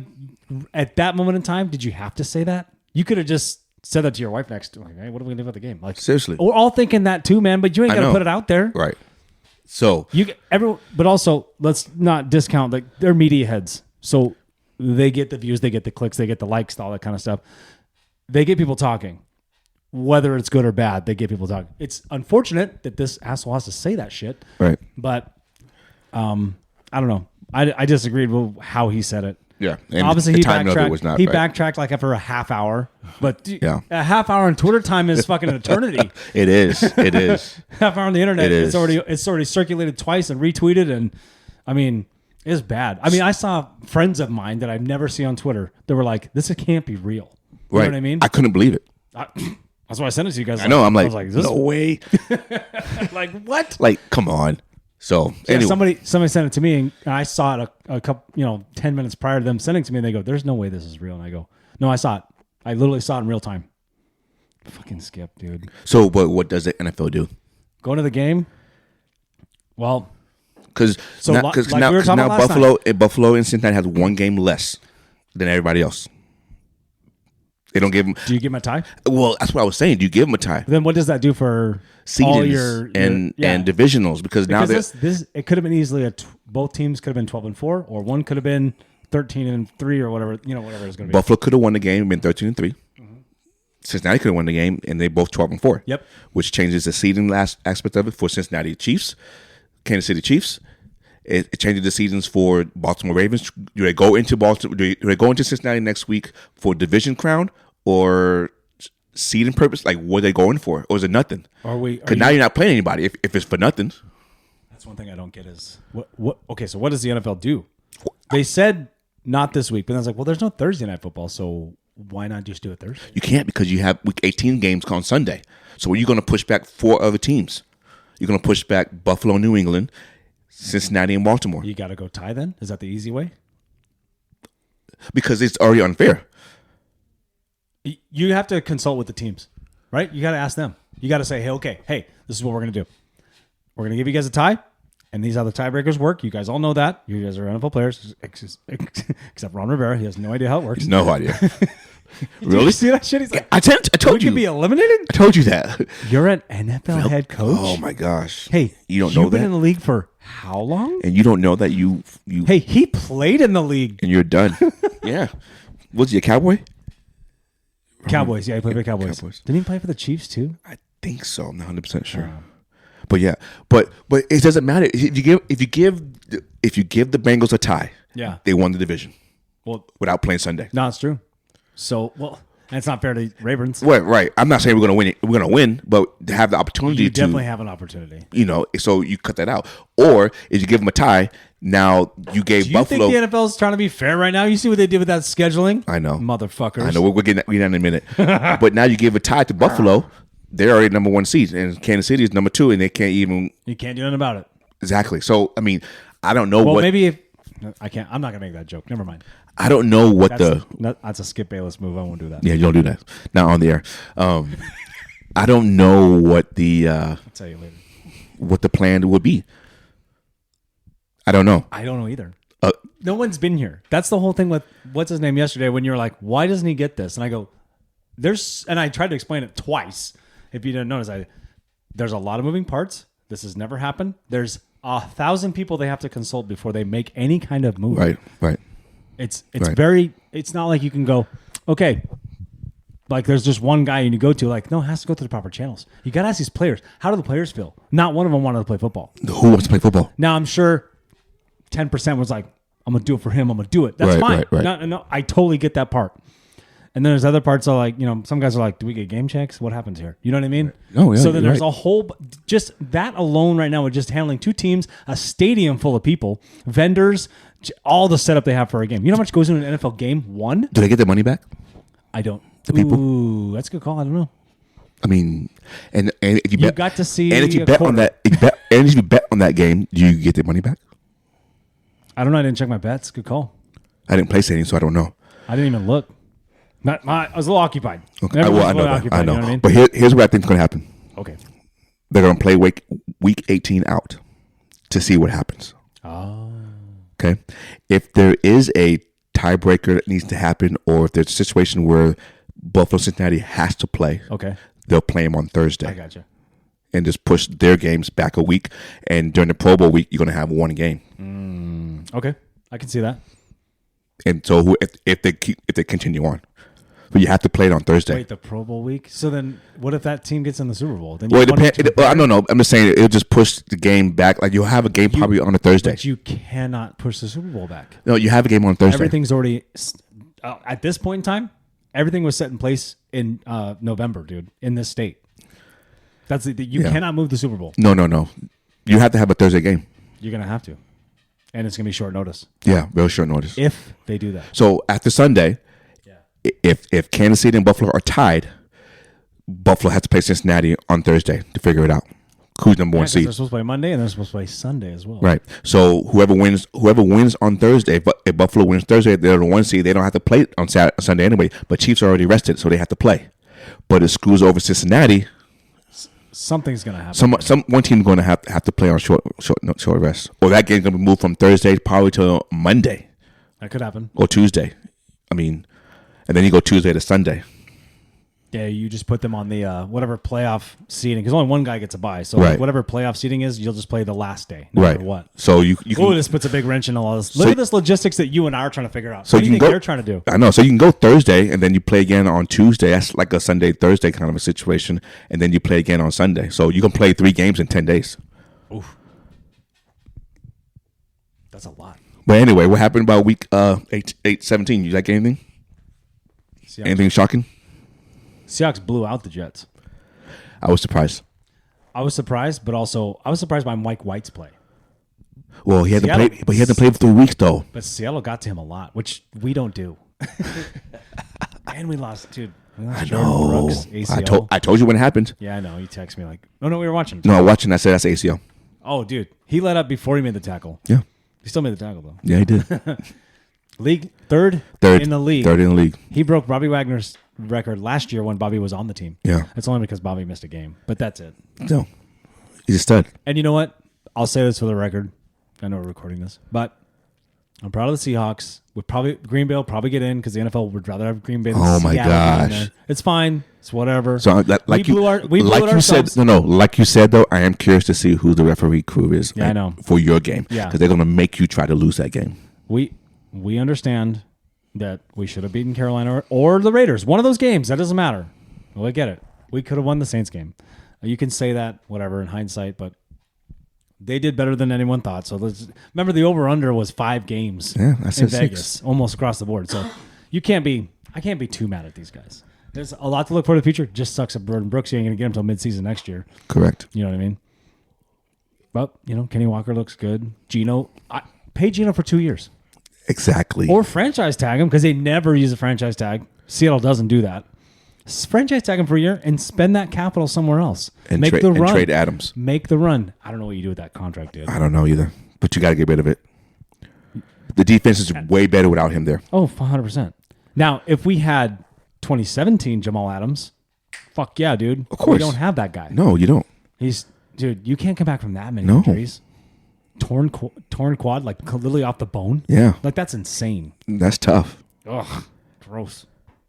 at that moment in time, did you have to say that? You could have just said that to your wife next to her. Like, hey, what are we going to do about the game? Like, seriously. We're all thinking that too, man, but you ain't got to put it out there. Right. So but also let's not discount they're media heads. So they get the views, they get the clicks, they get the likes, all that kind of stuff. They get people talking. Whether it's good or bad, they get people talking. It's unfortunate that this asshole has to say that shit. Right. But I don't know. I disagreed with how he said it. Yeah. And obviously the he timing of it backtracked. was not He right. backtracked like after a half hour. But yeah. A half hour on Twitter time is fucking an eternity. It is. It is. Half hour on the internet. It is. It's already circulated twice and retweeted, and I mean, it's bad. I mean, I saw friends of mine that I've never seen on Twitter that were like, "This can't be real." You know what I mean? I couldn't believe it. That's why I sent it to you guys. I know. I'm like, is this no way. like what? Like, come on. So anyway. Somebody sent it to me, and I saw it a couple, 10 minutes prior to them sending it to me, and they go, "There's no way this is real." And I go, "No, I saw it. I literally saw it in real time." Fucking Skip, dude. So, what does the NFL do? Going to the game. Well, because now Buffalo and Cincinnati has one game less than everybody else. They don't give them. Do you give them a tie? Well, that's what I was saying. Do you give them a tie? Then what does that do for all your and divisionals? Because now this it could have been easily both teams could have been 12-4, or one could have been 13-3, or whatever whatever it's going to be. Buffalo could have won the game and been 13-3. Cincinnati could have won the game, and they both 12-4. Yep. Which changes the seeding last aspect of it for Cincinnati Chiefs, Kansas City Chiefs. It changes the seasons for Baltimore Ravens. Do they go into Baltimore? Do they go into Cincinnati next week for division crown or seeding purpose? Like, what are they going for, or is it nothing? Because now you're not playing anybody if it's for nothing. That's one thing I don't get is what. Okay, so what does the NFL do? They said not this week, but then I was like, well, there's no Thursday night football, so why not just do it Thursday? You can't, because you have week 18 games on Sunday. So are you going to push back 4 other teams? You're going to push back Buffalo, New England, Cincinnati, and Baltimore. You got to go tie then? Is that the easy way? Because it's already unfair. You have to consult with the teams, right? You got to ask them. You got to say, hey, this is what we're going to do. We're going to give you guys a tie, and these are how the tiebreakers work. You guys all know that. You guys are NFL players, except Ron Rivera. He has no idea how it works. No idea. Really? Did you see that shit? He's like, I told you. We could be eliminated? I told you that. You're an NFL head coach? Oh, my gosh. Hey, you don't know that? You've been in the league for how long? And you don't know that you... Hey, he played in the league. And you're done. Yeah. Was he a Cowboy? Cowboys. Yeah, he played for the Cowboys. Didn't he play for the Chiefs, too? I think so. I'm not 100% sure. But yeah, but it doesn't matter if you give the Bengals a tie. Yeah, they won the division. Well, without playing Sunday. No, it's true. So and it's not fair to Ravens. Right. I'm not saying we're going to win. We're going to win, but to have the opportunity. You definitely have an opportunity. So you cut that out, or if you give them a tie, now you gave Buffalo. Do you think the NFL is trying to be fair right now? You see what they did with that scheduling? I know, motherfuckers. I know. We're getting that in a minute. But now you give a tie to Buffalo. They're already number 1 seed, and Kansas City is number 2, and they can't even. You can't do nothing about it. Exactly. So I mean, I don't know what. Maybe I can't. I'm not gonna make that joke. Never mind. I don't know what that's a Skip Bayless move. I won't do that. Yeah, you don't do that. Not on the air. I don't know what the. I'll tell you later. What the plan would be. I don't know. I don't know either. No one's been here. That's the whole thing with what's his name yesterday when you're like, why doesn't he get this? And I go, and I tried to explain it twice. If you didn't notice, there's a lot of moving parts. This has never happened. There's 1,000 people they have to consult before they make any kind of move. Right. It's very. It's not like you can go, okay. Like there's just one guy you go to. Like no, it has to go through the proper channels. You got to ask these players. How do the players feel? Not one of them wanted to play football. Who wants to play football? Now I'm sure 10% was like, I'm gonna do it for him. I'm gonna do it. That's fine. Right. No, I totally get that part. And then there's other parts are like, some guys are like, do we get game checks? What happens here? You know what I mean? Oh, yeah. So then there's a whole, just that alone right now with just handling 2 teams, a stadium full of people, vendors, all the setup they have for a game. You know how much goes into an NFL game? 1? Do they get their money back? I don't. The people? Ooh, that's a good call. I don't know. I mean, and if you You bet, got to see and if you a bet on quarter. that, and if you bet on that game, do you get the money back? I don't know. I didn't check my bets. Good call. I didn't place any, so I don't know. I didn't even look. I was a little occupied. Okay. Everyone was I a know little that. occupied, I know. You know what I mean? But here's what I think's going to happen. Okay. They're going to play week 18 out to see what happens. Oh. Okay. If there is a tiebreaker that needs to happen, or if there's a situation where Buffalo Cincinnati has to play, Okay. they'll play them on Thursday. I gotcha. And just push their games back a week. And during the Pro Bowl week, you're going to have one game. Okay. I can see that. And so if they continue on, but you have to play it on Thursday. Wait, the Pro Bowl week? So then what if that team gets in the Super Bowl? Then Well, it depends. I don't know. I'm just saying it'll just push the game back. Like you'll have a game probably on a Thursday. But you cannot push the Super Bowl back. No, you have a game on Thursday. Everything's already at this point in time. Everything was set in place in November, dude. In this state, you cannot move the Super Bowl. No. You have to have a Thursday game. You're gonna have to, and it's gonna be short notice Yeah, real short notice. if they do that. So after Sunday, if Kansas City and Buffalo are tied, Buffalo has to play Cincinnati on Thursday to figure it out. Who's number one 'Cause seed? they're supposed to play Monday and they're supposed to play Sunday as well. Right. So whoever wins on Thursday, but if Buffalo wins Thursday, they're the one seed. They don't have to play on Sunday anyway. But Chiefs are already rested, so they have to play. But it screws over Cincinnati. Something's gonna happen. One team going to have to play on short rest, or that game's going to be moved from Thursday probably to Monday That could happen. or Tuesday. I mean, and then you go Tuesday to Sunday. Yeah, you just put them on the whatever playoff seating because only one guy gets a bye. So Right. whatever playoff seating is, you'll just play the last day, no matter what. So you Oh, can. this puts a big wrench in all this. Look at this logistics that you and I are trying to figure out. So What do you you can think go- they're trying to do? I know. So you can go Thursday and then you play again on Tuesday. That's like a Sunday Thursday kind of a situation, and then you play again on Sunday. So you can play 3 games in 10 days. Oof. That's a lot. But anyway, what happened about week 17? You like anything? Anything shocking? Seahawks blew out the Jets. I was surprised. I was surprised, but also I was surprised by Mike White's play. Well, he hasn't Seattle- played, but he hasn't played for 3 weeks though. But Seattle got to him a lot, which we don't do. And we lost, dude. We lost Jordan Brooks, ACL. I told you when it happened. Yeah, I know. He texted me like, "Oh no, we were watching." No, watching. I said that's ACL. Oh, dude, he let up before he made the tackle. Yeah, He still made the tackle though. yeah, he did. League third Third in the league. Third in the league. He broke Bobby Wagner's record last year when Bobby was on the team. Yeah. It's only because Bobby missed a game, but that's it. No, he's a stud. And you know what? I'll say this for the record. I know we're recording this, but I'm proud of the Seahawks. Green Bay will probably get in because the NFL would rather have Green Bay than Oh, my Seattle getting in gosh. there. It's fine. It's whatever. So we blew it said, ourselves. like you said though, I am curious to see who the referee crew is. Yeah, I know. For your game, Yeah. because they're going to make you try to lose that game. We understand that we should have beaten Carolina or the Raiders. One of those games. That doesn't matter. Well, I get it. We could have won the Saints game. You can say that, whatever, in hindsight, but they did better than anyone thought. So remember, the over/under was 5 games Yeah, I in said Vegas, 6. almost across the board. So I can't be too mad at these guys. There's a lot to look for in the future. Just sucks that Jordan Brooks, you ain't going to get him until midseason next year. Correct. You know what I mean? But, Kenny Walker looks good. Pay Geno for 2 years. Exactly. Or franchise tag him because they never use a franchise tag. Seattle doesn't do that. Franchise tag him for a year and spend that capital somewhere else. and Make the run. And trade Adams. Make the run. I don't know what you do with that contract, dude. I don't know either, but you got to get rid of it. The defense is way better without him there. Oh, 100%. Now, if we had 2017 Jamal Adams, fuck yeah, dude. Of course. We don't have that guy. No, you don't. Dude, you can't come back from that many No. injuries. Torn quad, like literally off the bone. Yeah, Like that's insane. that's tough. Ugh, gross.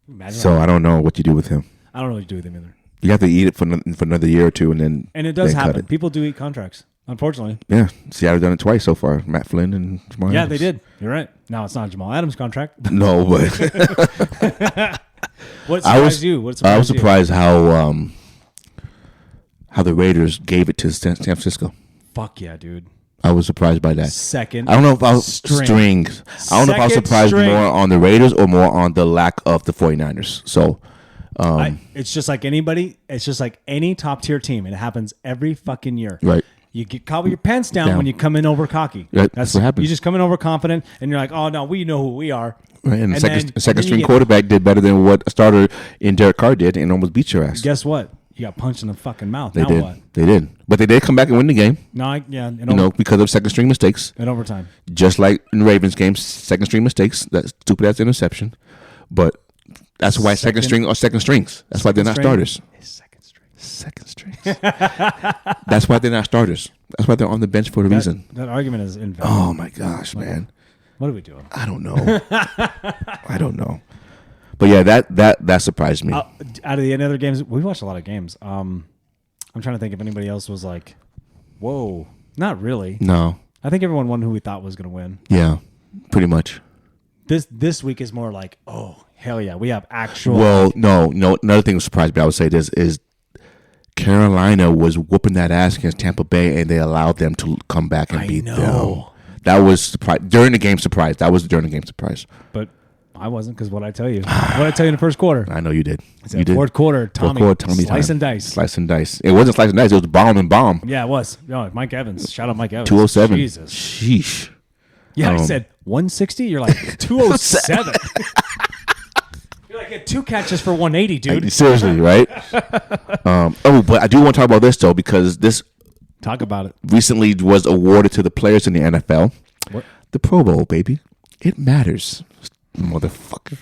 Imagine So I don't know what you do with him. I don't know what to do with him either. You have to eat it for another year or two, and then And it does then cut happen. it. People do eat contracts, unfortunately. Yeah, Seattle done it twice so far. Matt Flynn and Jamal Yeah, Adams. they did. You're right. Now it's not Jamal Adams' contract. No, but What surprised you? What surprised I was you? surprised how the Raiders gave it to San Francisco. Fuck yeah, dude. I was surprised by that. Second. I don't know if I was string. strings. I don't know if I was Second surprised string. more on the Raiders or more on the lack of the 49ers. So, It's just like anybody. It's just like any top tier team. And it happens every fucking year. right. You get caught with your pants down Down. when you come in over cocky. Right, that's what happens. You just come in over confident, and you're like, "Oh no, we know who we are." Right, and the then second you string get- quarterback did better than what a starter in Derek Carr did and almost beat your ass. Guess what? You got punched in the fucking mouth. They now did. what? They did. But they did come back and win the game. No, Because of second string mistakes. in overtime. Just like in the Ravens game, second string mistakes. That stupid ass interception. But that's why second string are second strings. That's why they're not starters. Second strings. That's why they're not starters. That's why they're on the bench for a reason. That argument is invalid. Oh my gosh, man. What are we doing? I don't know. I don't know. But yeah, that surprised me. Out of the other games, we watched a lot of games. I'm trying to think if anybody else was like, whoa. Not really. No. I think everyone won who we thought was going to win. Yeah, pretty much. This week is more like, oh, hell yeah. We have actual. Well, no. Another thing that surprised me, I would say this, is Carolina was whooping that ass against Tampa Bay, and they allowed them to come back and beat them. That was surprise. During the game surprise. That was during the game surprise. But I wasn't, because what I tell you? What I tell you in the first quarter? I know you did. You did. Fourth quarter, Tommy slice time. and dice. Slice and dice. It wasn't slice and dice. It was bomb and bomb. Yeah, it was. No, Mike Evans. Shout out Mike Evans. 207. Jesus. Sheesh. Yeah, I said 160. You're like 207. You're like, get 2 catches for 180, dude. Seriously, right? But I do want to talk about this, though, because this Talk about it. recently was awarded to the players in the NFL. What? The Pro Bowl, baby. It matters, motherfucker.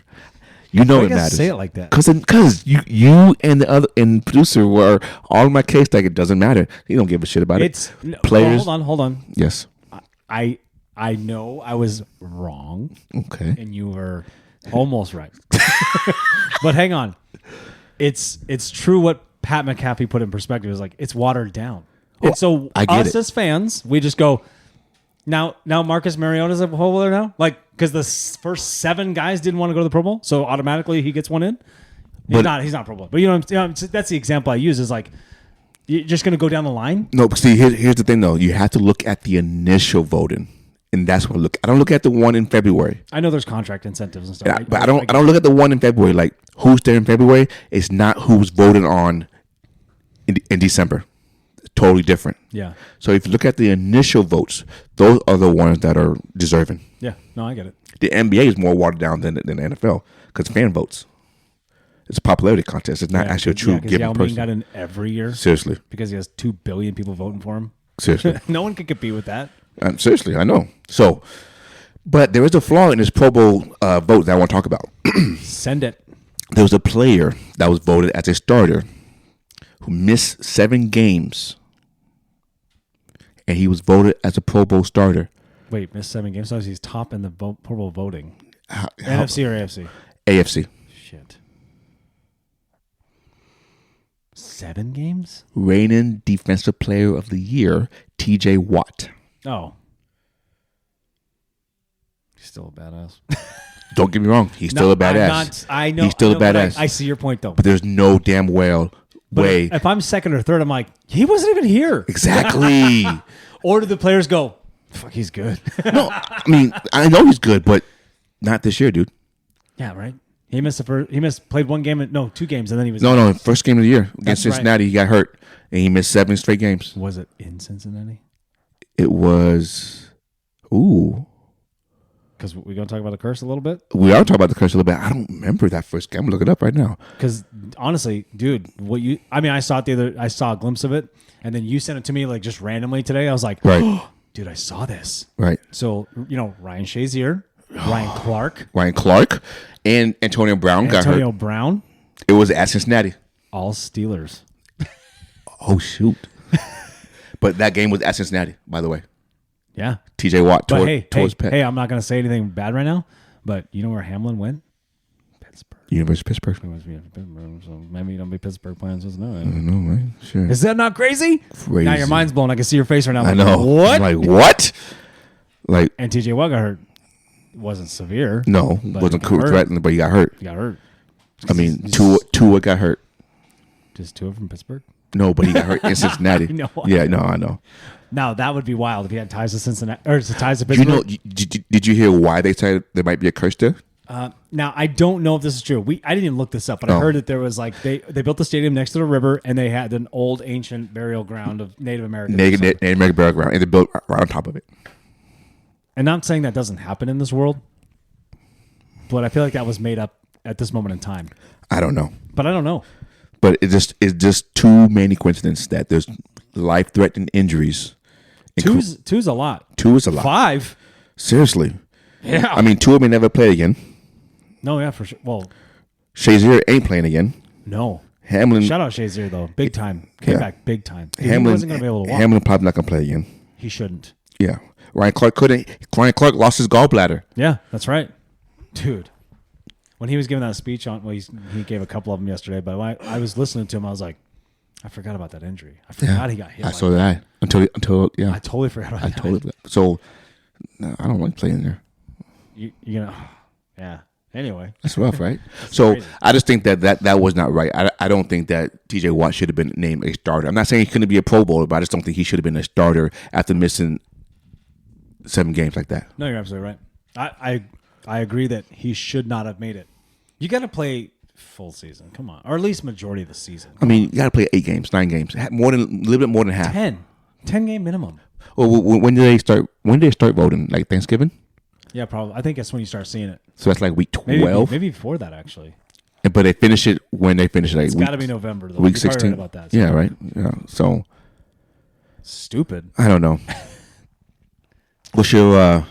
You know Why it you gotta matters. say it like that? Because you and the other and producer were all in my case like it doesn't matter. You don't give a shit about It's it. Players. Hold on. Yes. I know I was wrong, Okay. and you were almost right. But hang on, it's true what Pat McAfee put in perspective. Is like, it's watered down. And so I get us it. as fans, we just go, now Marcus Mariota's a Pro Bowler now? Like, because the first 7 guys didn't want to go to the Pro Bowl, so automatically he gets one in? He's not Pro Bowl. But that's the example I use, is like, you're just going to go down the line? No, but see, here's the thing, though. You have to look at the initial voting. And that's what I look. I don't look at the one in February. I know there's contract incentives and stuff. But I don't look at the one in February. Like, who's there in February is not who's voted on in December. Totally different. Yeah. So if you look at the initial votes, those are the ones that are deserving. Yeah. No, I get it. The NBA is more watered down than the NFL because fan votes. It's a popularity contest. It's not actually a true given Yao Ming person. got in every year. Seriously. Because he has 2 billion people voting for him. Seriously. No one can compete with that. Seriously, I know. So, but there is a flaw in this Pro Bowl vote that I want to talk about. Send it. There was a player that was voted as a starter who missed 7 games, and he was voted as a Pro Bowl starter. Wait, missed 7 games? So he's top in the Pro Bowl voting. NFC or AFC? AFC. Shit. 7 games? Reigning Defensive Player of the Year, TJ Watt. Oh. He's still a badass. Don't get me wrong. He's still a badass. I know. He's still a badass. I see your point, though. But there's no damn way. If I'm second or third, I'm like, he wasn't even here. Exactly. Or do the players go, fuck, he's good? No, I mean, I know he's good, but not this year, dude. Yeah, right. He played 1 game, 2 games, and then he was No, first game of the year against That's Cincinnati, he got hurt, and he missed 7 straight games. Was it in Cincinnati? It was, Because we're going to talk about the curse a little bit. We are talking about the curse a little bit. I don't remember that first game. I'm looking it up right now. Because honestly, dude, I saw it I saw a glimpse of it, and then you sent it to me like just randomly today. I was like, right. Oh, dude, I saw this. Right. So, Ryan Shazier, Ryan Clark, and Antonio Brown got hurt. Antonio Brown. It was at Cincinnati. All Steelers. Oh, shoot. But that game was at Cincinnati, by the way. Yeah. TJ Watt tore his pec. Hey, I'm not going to say anything bad right now, but you know where Hamlin went? Pittsburgh. University of Pittsburgh. So maybe don't be Pittsburgh plans. I know, right? Sure. Is that not crazy? Crazy. Now your mind's blown. I can see your face right now. I know. What? I'm like, what? Like, and TJ Watt got hurt. It wasn't severe. No, wasn't threatened, but he got hurt. He got hurt. I mean, Tua got hurt. Just Tua from Pittsburgh? No, but he got hurt in Cincinnati. I know. Now that would be wild if he had ties to Cincinnati or ties to Pittsburgh. Did you hear why they said there might be a curse there? Now I don't know if this is true. I didn't even look this up, but I heard that there was like they built the stadium next to the river and they had an old ancient burial ground of Native Americans. Native American burial ground, and they built right on top of it. And I'm saying that doesn't happen in this world, but I feel like that was made up at this moment in time. I don't know. But I don't know. But it's just too many coincidences that there's life-threatening injuries. Two's a lot. 2 is a lot. 5. Seriously. Yeah. I mean, 2 may never play again. No, yeah, for sure. Well, Shazier ain't playing again. no. Hamlin. Shout out Shazier though, big time. Came back big time. He Hamlin wasn't going to be able to walk. Hamlin probably not gonna play again. He shouldn't. Yeah. Ryan Clark couldn't. Ryan Clark lost his gallbladder. Yeah, that's right, dude. When he was giving that speech on, well, he gave a couple of them yesterday. But when I was listening to him, I was like, I forgot about that injury. I forgot he got hit. So did I. Until yeah. I totally forgot about that. Totally forgot. So no, I don't like playing there. You know, yeah. Anyway, That's rough, right? So crazy. I just think that was not right. I don't think that TJ Watt should have been named a starter. I'm not saying he couldn't be a Pro Bowler, but I just don't think he should have been a starter after missing 7 games like that. no, you're absolutely right. I agree that he should not have made it. You got to play full season, come on, or at least majority of the season. I mean, you got to play 8 games, 9 games, a little bit more than half. 10 game minimum. Well, when do they start? When do they start voting? Like Thanksgiving? Yeah, probably. I think that's when you start seeing it. So that's like week 12. Maybe before that actually. But they finish it when they finish it. Like It's got to be November though. Week You're probably 16. right about that. So. Yeah, right. Yeah. So Stupid. I don't know. What's your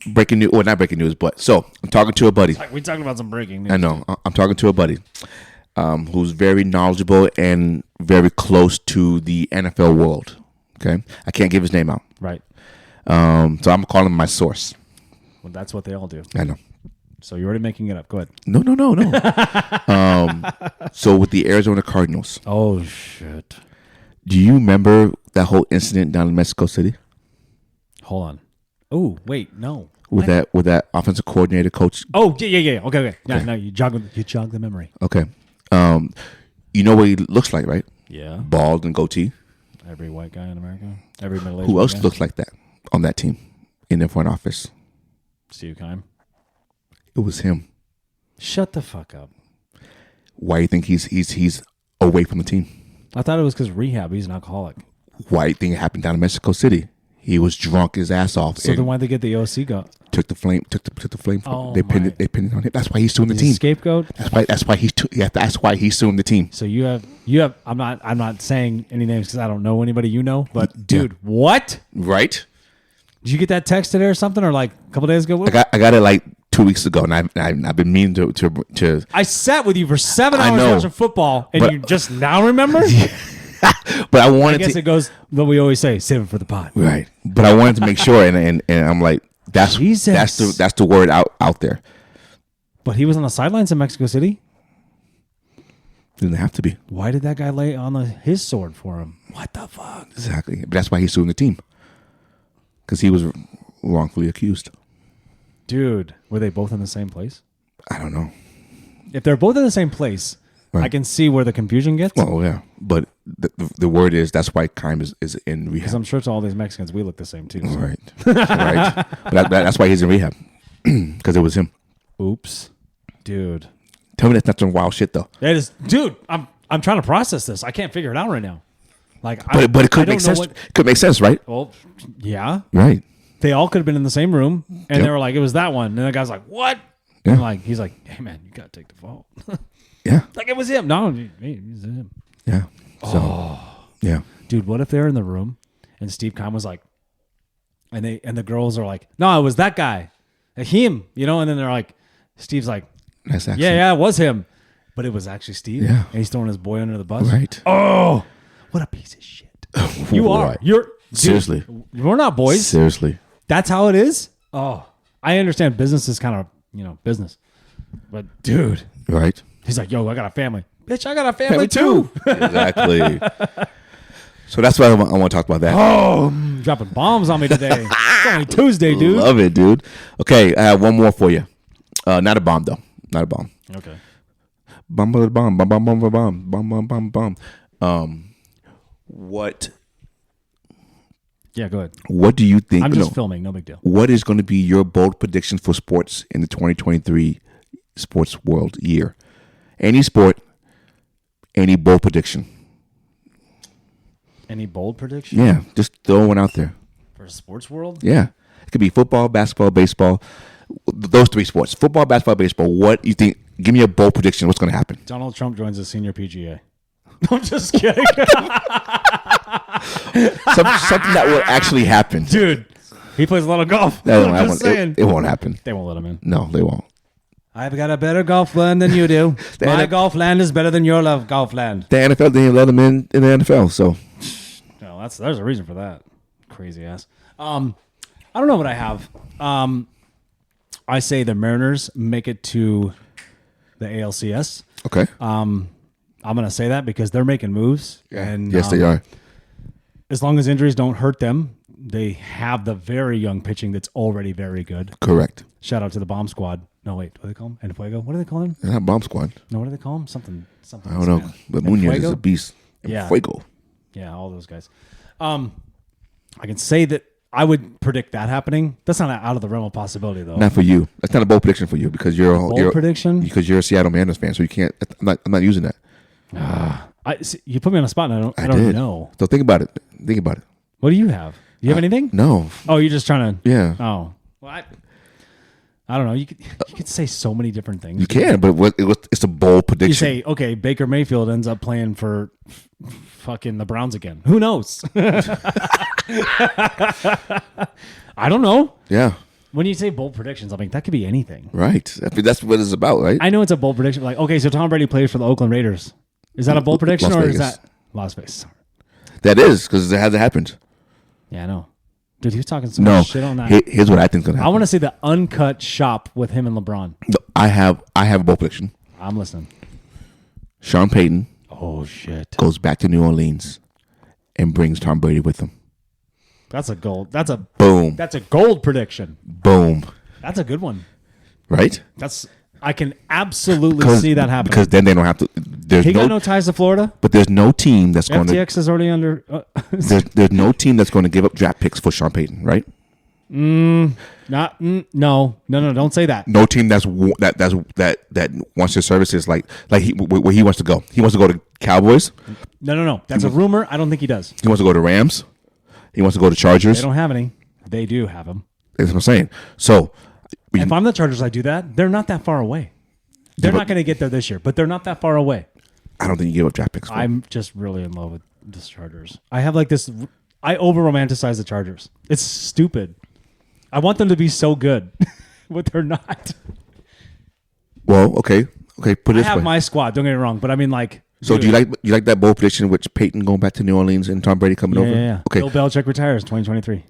breaking news? Well, not breaking news, but so I'm talking to a buddy. We're talking about some breaking news. I know. I'm talking to a buddy who's very knowledgeable and very close to the NFL world. Okay, I can't give his name out. Right. So I'm calling him my source. Well, that's what they all do. I know. So you're already making it up. Go ahead. No. So with the Arizona Cardinals, Oh shit. do you remember that whole incident down in Mexico City Hold on. Oh wait, no. with that offensive coordinator coach? Oh yeah. Okay. Yeah, no, you jog the memory. Okay. You know what he looks like, right? Yeah. Bald and goatee. Every white guy in America. Every middle-aged. Who else guy. looks like that on that team in the front office? Steve Keim. It was him. Shut the fuck up. Why do you think he's away from the team? I thought it was because rehab. He's an alcoholic. Why do you think it happened down in Mexico City? He was drunk his ass off. So and then why'd they get the OC go? took the flame. Took the flame. Oh, they pinned my. it. They pinned it on him. That's why he's suing the He's a team. scapegoat. That's why he's suing the team. So you have. I'm not saying any names because I don't know anybody you know. But dude, what? Right. Did you get that text today or something, or like a couple days ago? I got it like 2 weeks ago, and I've been meaning to. I sat with you for 7 I hours know. watching football, and But- you just now remember? But I I wanted guess to. it goes what we always say: save it for the pot. Right. But I wanted to make sure, and I'm like, that's Jesus. that's the word out there. But he was on the sidelines in Mexico City. Didn't have to be. Why did that guy lay on his sword for him? What the fuck? Exactly. But that's why he's suing the team. Because he was wrongfully accused. Dude, were they both in the same place? I don't know. If they're both in the same place, Right. I can see where the confusion gets. Well, yeah. But the word is that's why Keim is in Because rehab. I'm sure to all these Mexicans, we look the same too. so. Right. Right. But that's why he's in rehab. Because it was him. Oops, dude. Tell me that's not some wild shit, though. That is, dude. I'm trying to process this. I can't figure it out right now. Like, But it could I make don't know sense. what- Could make sense, right? Well, yeah. Right. They all could have been in the same room, and Yep. they were like, "It was that one." And the guy's like, "What?" Yeah. And like, he's like, "Hey, man, you gotta take the fault." Yeah. Like it was him. No, he's him. Yeah. So, yeah. Dude, what if they're in the room and Steve Keim was like, and the girls are like, "No, it was that guy, him," you know, and then they're like, Steve's like, Nice accent. "Yeah, it was him," but it was actually Steve. Yeah. And he's throwing his boy under the bus. Right. Oh, what a piece of shit. You are. Right. You're dude, Seriously. We're not boys. Seriously. That's how it is. Oh, I understand business is kind of, business. But dude, Right. he's like, "Yo, I got a family." Bitch, I got a family too. Exactly. So that's why I want to talk about that. Oh, dropping bombs on me today. It's only Tuesday, dude. Love it, dude. Okay, I have one more for you. Not a bomb, though. Not a bomb. Okay. Bomb, bomb, bomb, bomb, bomb, bomb, bomb, bomb, bomb, bomb, bomb. What Yeah, go ahead. do you think? I'm just filming. No big deal. What is going to be your bold prediction for sports in the 2023 sports world year? Any sport, any bold prediction. Any bold prediction Yeah, just throw one out there. for sports world? Yeah. It could be football, basketball, baseball. Those 3 sports. Football, basketball, baseball. What do you think Give me a bold prediction. What's going to happen? Donald Trump joins the senior PGA. I'm just kidding. Something that will actually happen. Dude, he plays a lot of golf. I'm just saying. It won't happen. They won't let him in. No, they won't. I've got a better golf land than you do. My golf land is better than your golf land. The NFL didn't let him in the NFL, so. No, there's a reason for that. Crazy ass. I don't know what I have. I say the Mariners make it to the ALCS. Okay. I'm going to say that because they're making moves. Yeah. And, yes, they are. As long as injuries don't hurt them, they have the very young pitching that's already very good. Correct. Shout out to the Bomb Squad. No, wait. What do they call him? En Fuego? What do they call him? They're not Bomb Squad. No, what do they call him? Something. I don't know. But Munoz is a beast. Yeah. Fuego. Yeah, all those guys. I can say that I would predict that happening. That's not out of the realm of possibility, though. Not for you. That's not a bold prediction for you because you're prediction? Because you're a Seattle Mariners fan, so you can't. I'm not using that. You put me on a spot, and I don't know. So think about it. Think about it. What do you have? You have anything? No. Oh, you're just trying to. Yeah. Oh, well, I don't know. You could say so many different things. You can, but it's a bold prediction. You say, okay, Baker Mayfield ends up playing for fucking the Browns again. Who knows? I don't know. Yeah. When you say bold predictions, I mean, that could be anything. Right. That's what it's about, right? I know it's a bold prediction. Like, okay, so Tom Brady plays for the Oakland Raiders. Is that a bold prediction Las or Vegas. is that Las Vegas? That is, because it hasn't happened. Yeah, I know. Dude, he was talking so much shit on that. Here's what I think is going to happen. I want to see the uncut shop with him and LeBron. No, I have a bold prediction. I'm listening. Sean Payton Oh, shit. goes back to New Orleans and brings Tom Brady with him. That's a gold. That's a Boom. That's a gold prediction. Boom. That's a good one. Right? I can absolutely see that happening. Because then they don't have to. He got no ties to Florida. But there's no team that's going to. FTX is already under. There's no team that's going to give up draft picks for Sean Payton, right? No. Don't say that. No team that wants his services like where he wants to go. He wants to go to Cowboys. No. That's a rumor. I don't think he does. He wants to go to Rams. He wants to go to Chargers. They don't have any. They do have him. That's what I'm saying. So, if I'm the Chargers, I do that. They're not that far away. They're not going to get there this year, but they're not that far away. I don't think you give up draft picks. I'm just really in love with the Chargers. I have like this. I over romanticize the Chargers. It's stupid. I want them to be so good, but they're not. Well, okay. Put it this way. I have my squad. Don't get me wrong, but I mean, like. So do you like that bold prediction with Peyton going back to New Orleans and Tom Brady coming over? Yeah. Okay. Bill Belichick retires 2023.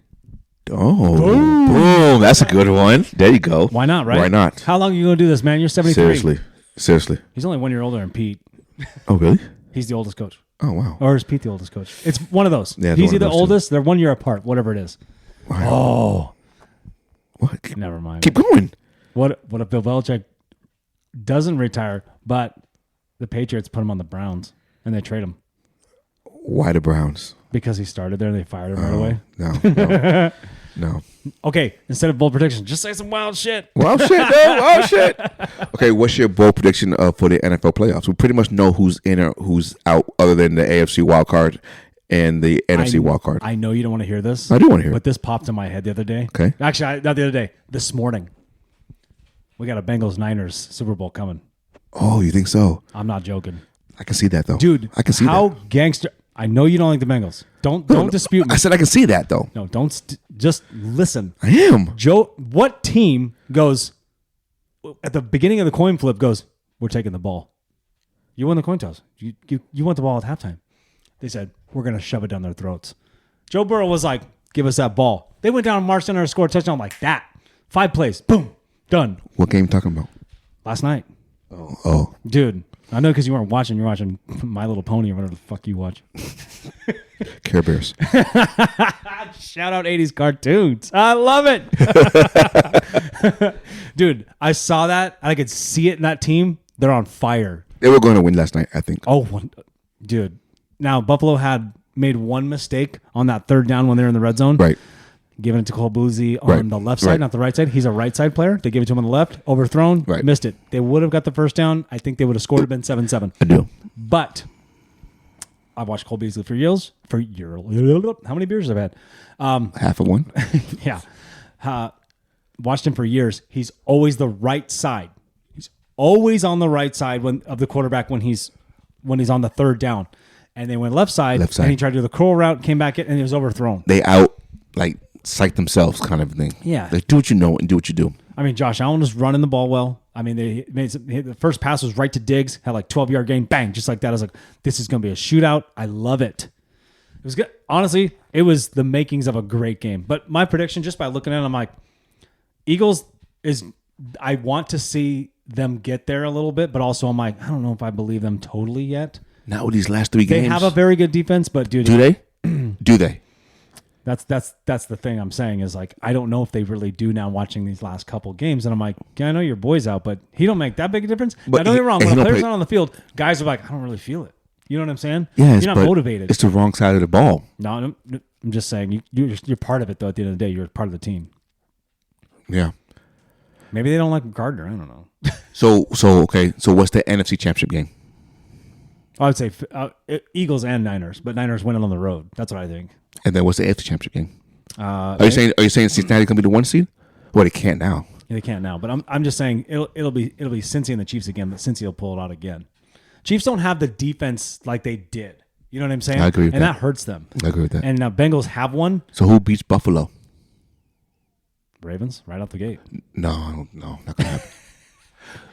Oh, boom! That's a good one. There you go. Why not? Right? Why not? How long are you going to do this, man? You're 73. Seriously. He's only 1 year older than Pete. Oh, really? He's the oldest coach. Oh, wow. Or is Pete the oldest coach? It's one of those. Yeah, he's either oldest. They're 1 year apart. Whatever it is. Wow. Oh. What? Never mind. Keep going. What if Bill Belichick doesn't retire, but the Patriots put him on the Browns and they trade him? Why the Browns? Because he started there and they fired him right away. No. Okay, instead of bold prediction, just say some wild shit. Wild shit, no. Wild shit. Okay, what's your bold prediction for the NFL playoffs? We pretty much know who's in or who's out other than the AFC wild card and the NFC wild card. I know you don't want to hear this. I do want to hear it. But this popped in my head the other day. Okay. Actually, not the other day. This morning. We got a Bengals-Niners Super Bowl coming. Oh, you think so? I'm not joking. I can see that, though. Dude, I can see how that. Gangster. I know you don't like the Bengals. Don't dispute me. I said I can see that, though. No, just listen. I am. Joe, what team goes at the beginning of the coin flip goes, we're taking the ball. You won the coin toss. You want the ball at halftime. They said, we're going to shove it down their throats. Joe Burrow was like, give us that ball. They went down and marched in and scored a touchdown like that. 5 plays. Boom. Done. What game you talking about? Last night. Oh. Dude, I know because you weren't watching. You're watching My Little Pony or whatever the fuck you watch. Care Bears. Shout out 80s cartoons. I love it. Dude, I saw that. I could see it in that team. They're on fire. They were going to win last night, I think. Dude. Now, Buffalo had made one mistake on that third down when they were in the red zone. Right. Giving it to Cole Boozy on the left side, not the right side. He's a right side player. They gave it to him on the left. Overthrown. Right. Missed it. They would have got the first down. I think they would have scored. It been 7-7. I do. But I've watched Cole Beasley for years. How many beers have I had? Half of one. Yeah. Watched him for years. He's always the right side. He's always on the right side of the quarterback when he's on the third down. And they went left side, and he tried to do the curl route, came back in, and it was overthrown. They psych themselves kind of thing. Yeah. Like, do what you know and do what you do. I mean, Josh Allen was running the ball well. I mean, the first pass was right to Diggs, had like 12-yard gain, bang, just like that. I was like, this is going to be a shootout. I love it. It was good. Honestly, it was the makings of a great game. But my prediction, just by looking at it, I'm like, Eagles I want to see them get there a little bit, but also I'm like, I don't know if I believe them totally yet. Not with these last 3 games. They have a very good defense, but dude, do they? Do they? That's the thing I'm saying is like I don't know if they really do now watching these last couple games, and I'm like, yeah, I know your boy's out, but he don't make that big a difference. But don't get me wrong, when a player's not on the field, guys are like, I don't really feel it. You know what I'm saying? Yes, you're not motivated. It's the wrong side of the ball. No, I'm just saying you're part of it though. At the end of the day, you're part of the team. Yeah. Maybe they don't like Gardner. I don't know. So okay. So what's the NFC Championship game? I would say Eagles and Niners, but Niners winning on the road. That's what I think. And then what's the AFC Championship game? Are you saying Cincinnati can be the 1 seed? Well, they can't now. Yeah, they can't now, but I'm just saying it'll be Cincy and the Chiefs again, but Cincy will pull it out again. Chiefs don't have the defense like they did. You know what I'm saying? I agree with and that. that hurts them. I agree with that. And now Bengals have one. So who beats Buffalo? Ravens, right out the gate. No, not gonna happen.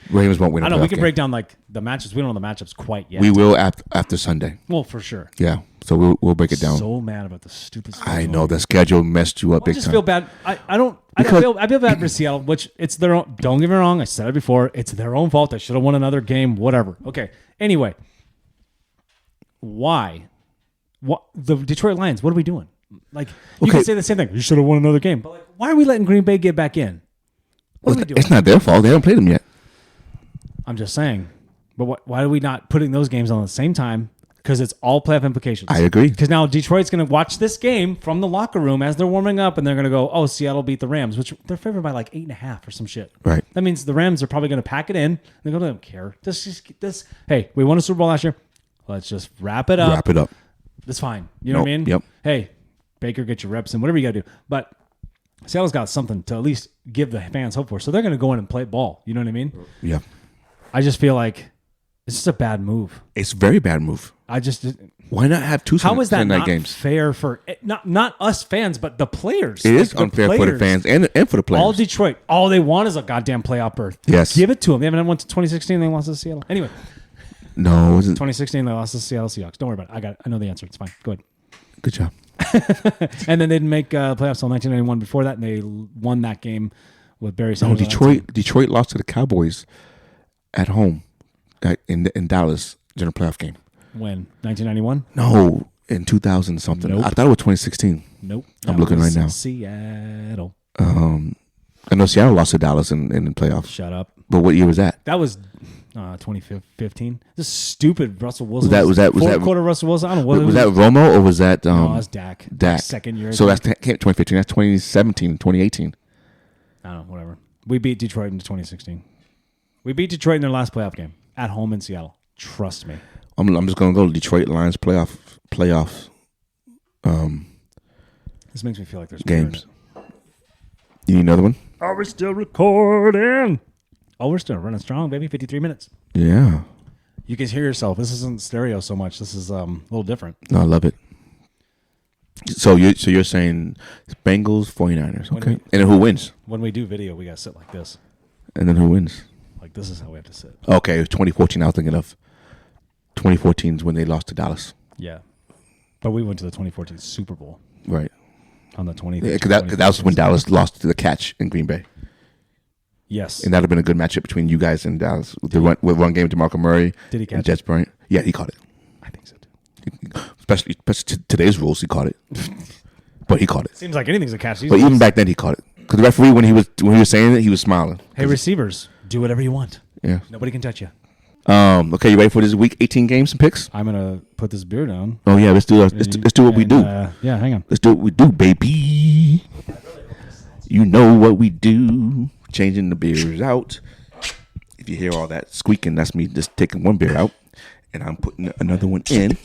Ravens won't win. I know we can break down like the matchups. We don't know the matchups quite yet. We will after Sunday. Well, for sure. Yeah, so we'll break it down. So mad about the stupid schedule. I know the schedule messed you up big time. I just feel bad. I feel bad for Seattle, which it's their own. Don't get me wrong. I said it before. It's their own fault. They should have won another game. Whatever. Okay. Anyway, why? What the Detroit Lions? What are we doing? Like you can say the same thing. You should have won another game. But like, why are we letting Green Bay get back in? What are we doing? It's not their fault. They haven't played them yet. I'm just saying. But why are we not putting those games on at the same time? Because it's all playoff implications. I agree. Because now Detroit's going to watch this game from the locker room as they're warming up, and they're going to go, oh, Seattle beat the Rams, which they're favored by like 8.5 or some shit. Right. That means the Rams are probably going to pack it in. They don't care. Hey, we won a Super Bowl last year. Let's just wrap it up. Wrap it up. That's fine. You know what I mean? Yep. Hey, Baker, get your reps in, whatever you got to do. But Seattle's got something to at least give the fans hope for. So they're going to go in and play ball. You know what I mean? Yeah. I just feel like it's just a bad move. It's a very bad move. Why not have two How is that Sunday not games? Fair for not us fans, but the players? It is unfair for the fans and for the players. All Detroit, all they want is a goddamn playoff berth. Yes. Give it to them. They haven't had one to 2016. They lost to Seattle. Anyway. No, it wasn't. 2016, they lost to Seattle Seahawks. Don't worry about it. I got it. I know the answer. It's fine. Go ahead. Good job. And then they didn't make playoffs until 1991. Before that, and they won that game with Barry Sanders. No, Detroit lost to the Cowboys at home in Dallas during a playoff game. When? 1991? No, in 2000 something. Nope. I thought it was 2016. Nope. I'm looking right now. Seattle. I know Seattle lost to Dallas in the playoffs. Shut up. But what year was that? That was 2015. This stupid Russell Wilson. Was that fourth quarter Russell Wilson? I don't know what was that Romo or was that no, that's Dak. Dak. Second year. So that's 2015. That's 2017 and 2018. I don't know, whatever. We beat Detroit in 2016. We beat Detroit in their last playoff game at home in Seattle. Trust me. I'm just gonna go to Detroit Lions playoffs. This makes me feel like there's games. You need another one? Are we still recording? Oh, we're still running strong, baby. 53 minutes. Yeah. You can hear yourself. This isn't stereo so much. This is a little different. No, I love it. So you're saying Bengals, 49ers. Okay. And then who wins? When we do video, we got to sit like this. And then who wins? Like this is how we have to sit. Okay, 2014. I was thinking of 2014 is when they lost to Dallas. Yeah. But we went to the 2014 Super Bowl. Right. On the 20th. Yeah, because that was when Dallas lost to the Catch in Green Bay. Yes. And that would have been a good matchup between you guys and Dallas. With one game to DeMarco Murray. Did he catch and Jets Bryant. Yeah, he caught it. I think so too. Especially today's rules, he caught it. But he caught it. Seems like anything's a catch. But even back then, he caught it. Because the referee, when he was saying it, he was smiling. Hey, receivers, do whatever you want. Yeah. Nobody can touch you. Okay, you ready for this week 18 games and picks? I'm gonna put this beer down. Oh yeah, let's do what we do. Yeah, hang on. Let's do what we do, baby. You know what we do. Changing the beers out. If you hear all that squeaking, that's me just taking one beer out, and I'm putting another one in,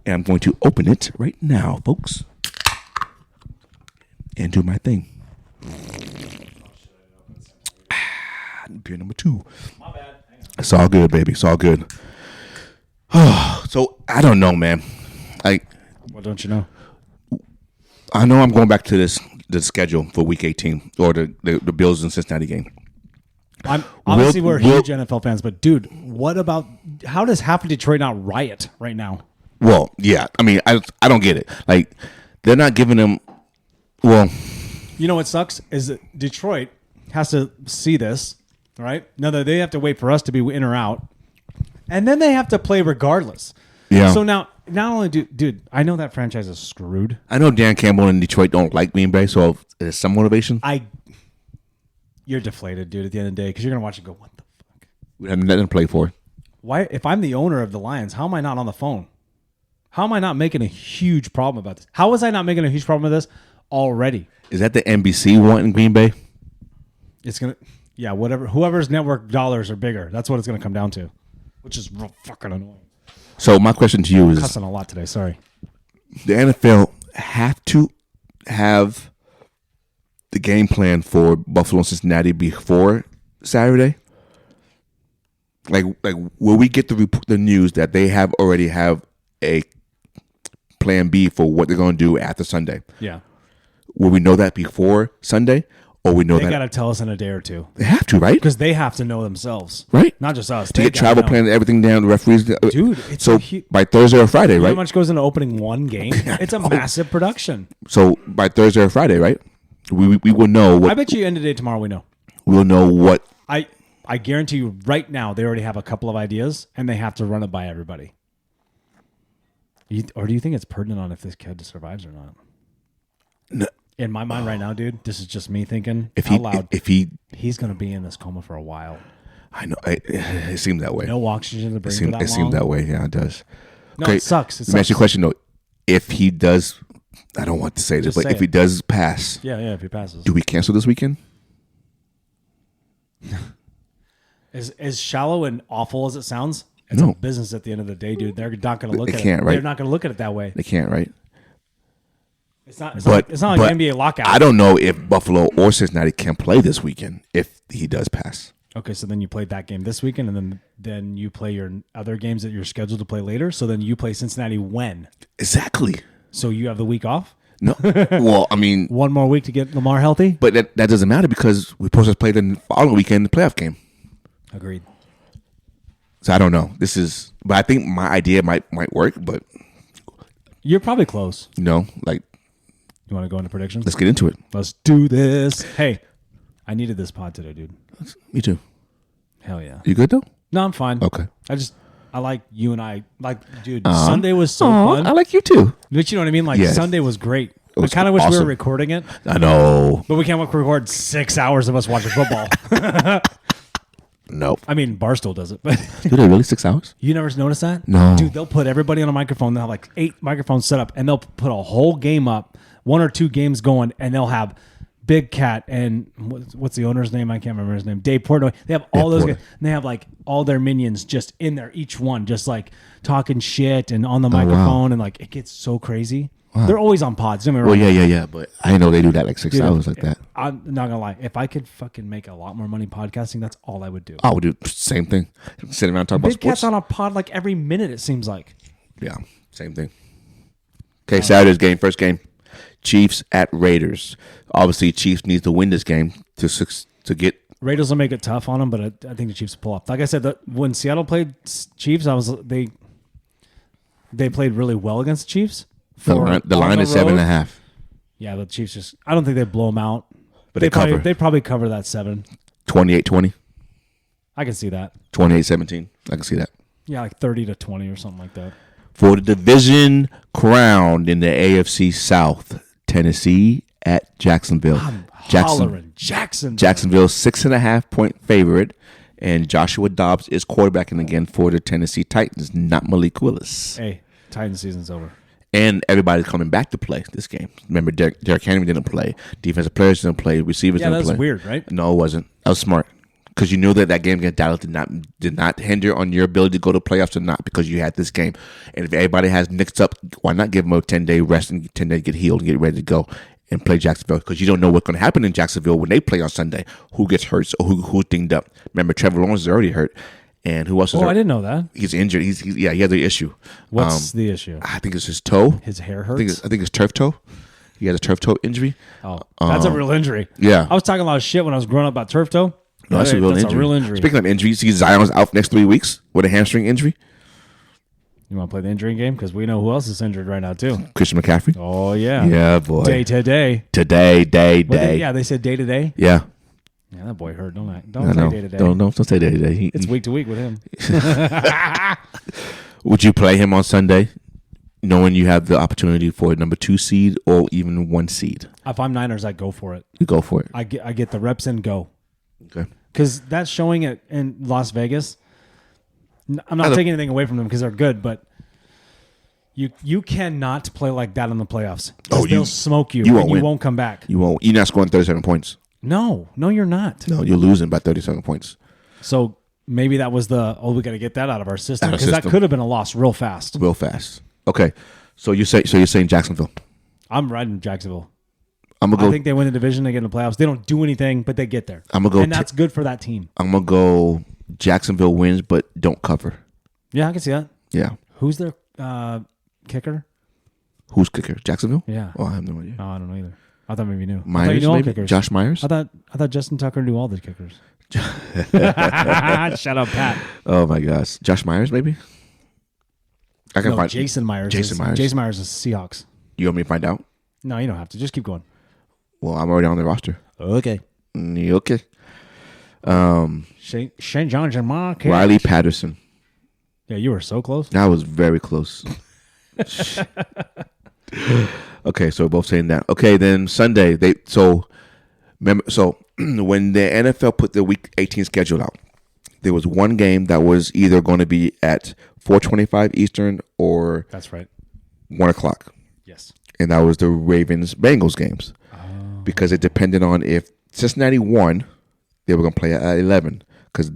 and I'm going to open it right now, folks, and do my thing. Beer number 2. My bad. Hang on. It's all good, baby. It's all good. So I don't know, man. Like, What don't you know? I know I'm going back to the schedule for Week 18 or the Bills and Cincinnati game. Obviously, we're huge NFL fans, but dude, what about how does half of Detroit not riot right now? Well, yeah. I mean, I don't get it. Like, they're not giving them. Well, you know what sucks is that Detroit has to see this, right? Now that they have to wait for us to be in or out, and then they have to play regardless. Yeah. So now, not only dude, I know that franchise is screwed. I know Dan Campbell and Detroit don't like Green Bay, so there's some motivation. You're deflated, dude, at the end of the day, because you're going to watch it go, what the fuck? We have nothing to play for. Why? If I'm the owner of the Lions, how am I not on the phone? How am I not making a huge problem about this? How was I not making a huge problem with this already? Is that the NBC wanting Green Bay? It's going to, yeah, whatever. Whoever's network dollars are bigger, that's what it's going to come down to, which is real fucking annoying. So my question to you is, Cussing a lot today, sorry. the NFL have to have the game plan for Buffalo and Cincinnati before Saturday? Like will we get the news that they already have a plan B for what they're going to do after Sunday? Yeah. Will we know that before Sunday, or we know They that got to tell us in a day or two. they have to, right? Because they have to know themselves. Right. Not just us. To They get gotta travel know. plan, everything down, the referees. Dude, it's so by Thursday or Friday, You know right? how much goes into opening one game? It's a massive production. So by Thursday or Friday, right? We will know what I bet you end of the day tomorrow we know. we'll know what. I guarantee you right now they already have a couple of ideas and they have to run it by everybody. Or do you think it's pertinent on if this kid survives or not? No. In my mind right now, dude, this is just me thinking If out loud. he's going to be in this coma for a while. I know it seemed that way. No oxygen in the brain It for that long. seemed that way. Yeah, it does. No, it sucks. It Let me ask you a sucks. question though. If he does, I don't want to say this, Just but say if he it. does pass, Yeah, if he passes. do we cancel this weekend? As shallow and awful as it sounds, it's No. a business at the end of the day, dude. They're not going to look They at can't, it. right? They're not going to look at it that way. They can't, right? It's not. It's But not like an NBA lockout. I don't know if Buffalo or Cincinnati can play this weekend if he does pass. Okay, so then you played that game this weekend, and then you play your other games that you're scheduled to play later. So then you play Cincinnati when? Exactly. So you have the week off? No. Well, I mean, One more week to get Lamar healthy? but that doesn't matter because we're supposed to play the following weekend the playoff game. Agreed. So I don't know. But I think my idea might work. But You're probably close. like, You want to go into predictions? let's get into it. Let's do this. Hey, I needed this pod today, dude. Me too. Hell yeah. You good though? No, I'm fine. Okay. I like you and I. Like, dude, Sunday was so fun. I like you too. But you know what I mean? Like, Yes. Sunday was great. I was kind of wish we were awesome. recording it, I know. but we can't record 6 hours of us watching football. No. I mean, Barstool does it, but Do they really 6 hours? you never noticed that? No. Dude, they'll put everybody on a microphone. They'll have like 8 microphones set up, and they'll put a whole game up, 1 or 2 games going, and they'll have Big Cat and what's the owner's name? I can't remember his name. Dave Portnoy. They have all those guys, and they have like all their minions just in there, each one just like talking shit and on the microphone, and like it gets so crazy. They're always on pods. Don't get me wrong. Well, yeah. But I didn't know they do that like 6 hours like that. I'm not gonna lie. If I could fucking make a lot more money podcasting, that's all I would do. I would do the same thing. Sit around and talk about Big Cat's sports. on a pod like every minute. It seems like. Yeah, same thing. Okay, Saturday's game, first game. Chiefs at Raiders. Obviously, Chiefs needs to win this game to get. Raiders will make it tough on them, but I think the Chiefs will pull off. Like I said, when Seattle played Chiefs, they played really well against the Chiefs. The line is 7.5. Yeah, but the Chiefs just. I don't think they blow them out. But they cover. They probably cover that 7. 28-20. I can see that. 28-17. I can see that. Yeah, like 30-20 or something like that. For the division crowned in the AFC South, Tennessee at Jacksonville. Hollering Jacksonville. Jacksonville 6.5-point favorite, and Joshua Dobbs is quarterbacking again for the Tennessee Titans, not Malik Willis. Hey, Titan season's over. And everybody's coming back to play this game. Remember, Derrick Henry didn't play. Defensive players didn't play. Receivers Yeah, didn't that's play. weird, right? No, it wasn't. That was smart. Because you knew that game against Dallas did not hinder on your ability to go to playoffs or not, because you had this game. And if everybody has mixed up, why not give them a 10-day rest and 10 days to get healed and get ready to go and play Jacksonville? Because you don't know what's going to happen in Jacksonville when they play on Sunday. Who gets hurt or who's dinged up. Remember, Trevor Lawrence is already hurt. And who else is I didn't know that. He's injured. He has an issue. What's the issue? I think it's his toe. His hair hurts? I think it's turf toe. He has a turf toe injury. Oh, that's a real injury. Yeah. I was talking a lot of shit when I was growing up about turf toe. No, that's a real injury. Speaking of injuries, see Zion's out for next 3 weeks with a hamstring injury. You want to play the injury game? Because we know who else is injured right now, too. Christian McCaffrey. Oh, yeah. Yeah, boy. Day to day. Day. Yeah, they said day to day. Yeah. Yeah, that boy hurt. Don't say day to day. Don't say day to day. It's week to week with him. Would you play him on Sunday, knowing you have the opportunity for a number 2 seed or even 1 seed? If I'm Niners, I go for it. You go for it. I get the reps and go. Okay. Because that's showing it in Las Vegas. I'm not taking anything away from them because they're good, but you cannot play like that in the playoffs. They'll smoke you and you won't come back. You won't. You're not scoring 37 points. No, you're not. No, you're losing by 37 points. So maybe that was we got to get that out of our system because that could have been a loss real fast. Okay. So you're saying Jacksonville. I'm riding Jacksonville. I think they win the division, they get in the playoffs. They don't do anything, but they get there. And that's good for that team. I'm going to go Jacksonville wins, but don't cover. Yeah, I can see that. Yeah. Who's their kicker? Who's kicker? Jacksonville? Yeah. Oh, I have no idea. No, I don't know either. I thought maybe you knew. Myers, you knew all maybe? kickers. Josh Myers? I thought Justin Tucker knew all the kickers. Shut up, Pat. Oh my gosh, Josh Myers, maybe. I can find Jason Myers. Jason Myers is Seahawks. You want me to find out? No, you don't have to. Just keep going. Well, I'm already on the roster. Okay. Okay. St. John's and Mark. Riley Patterson. Yeah, you were so close. That was very close. Okay, so we're both saying that. Okay, then Sunday remember when the NFL put the Week 18 schedule out, there was one game that was either going to be at 4:25 Eastern or that's right, 1:00. Yes, and that was the Ravens-Bengals games because it depended on if Cincinnati won, they were going to play at 11 because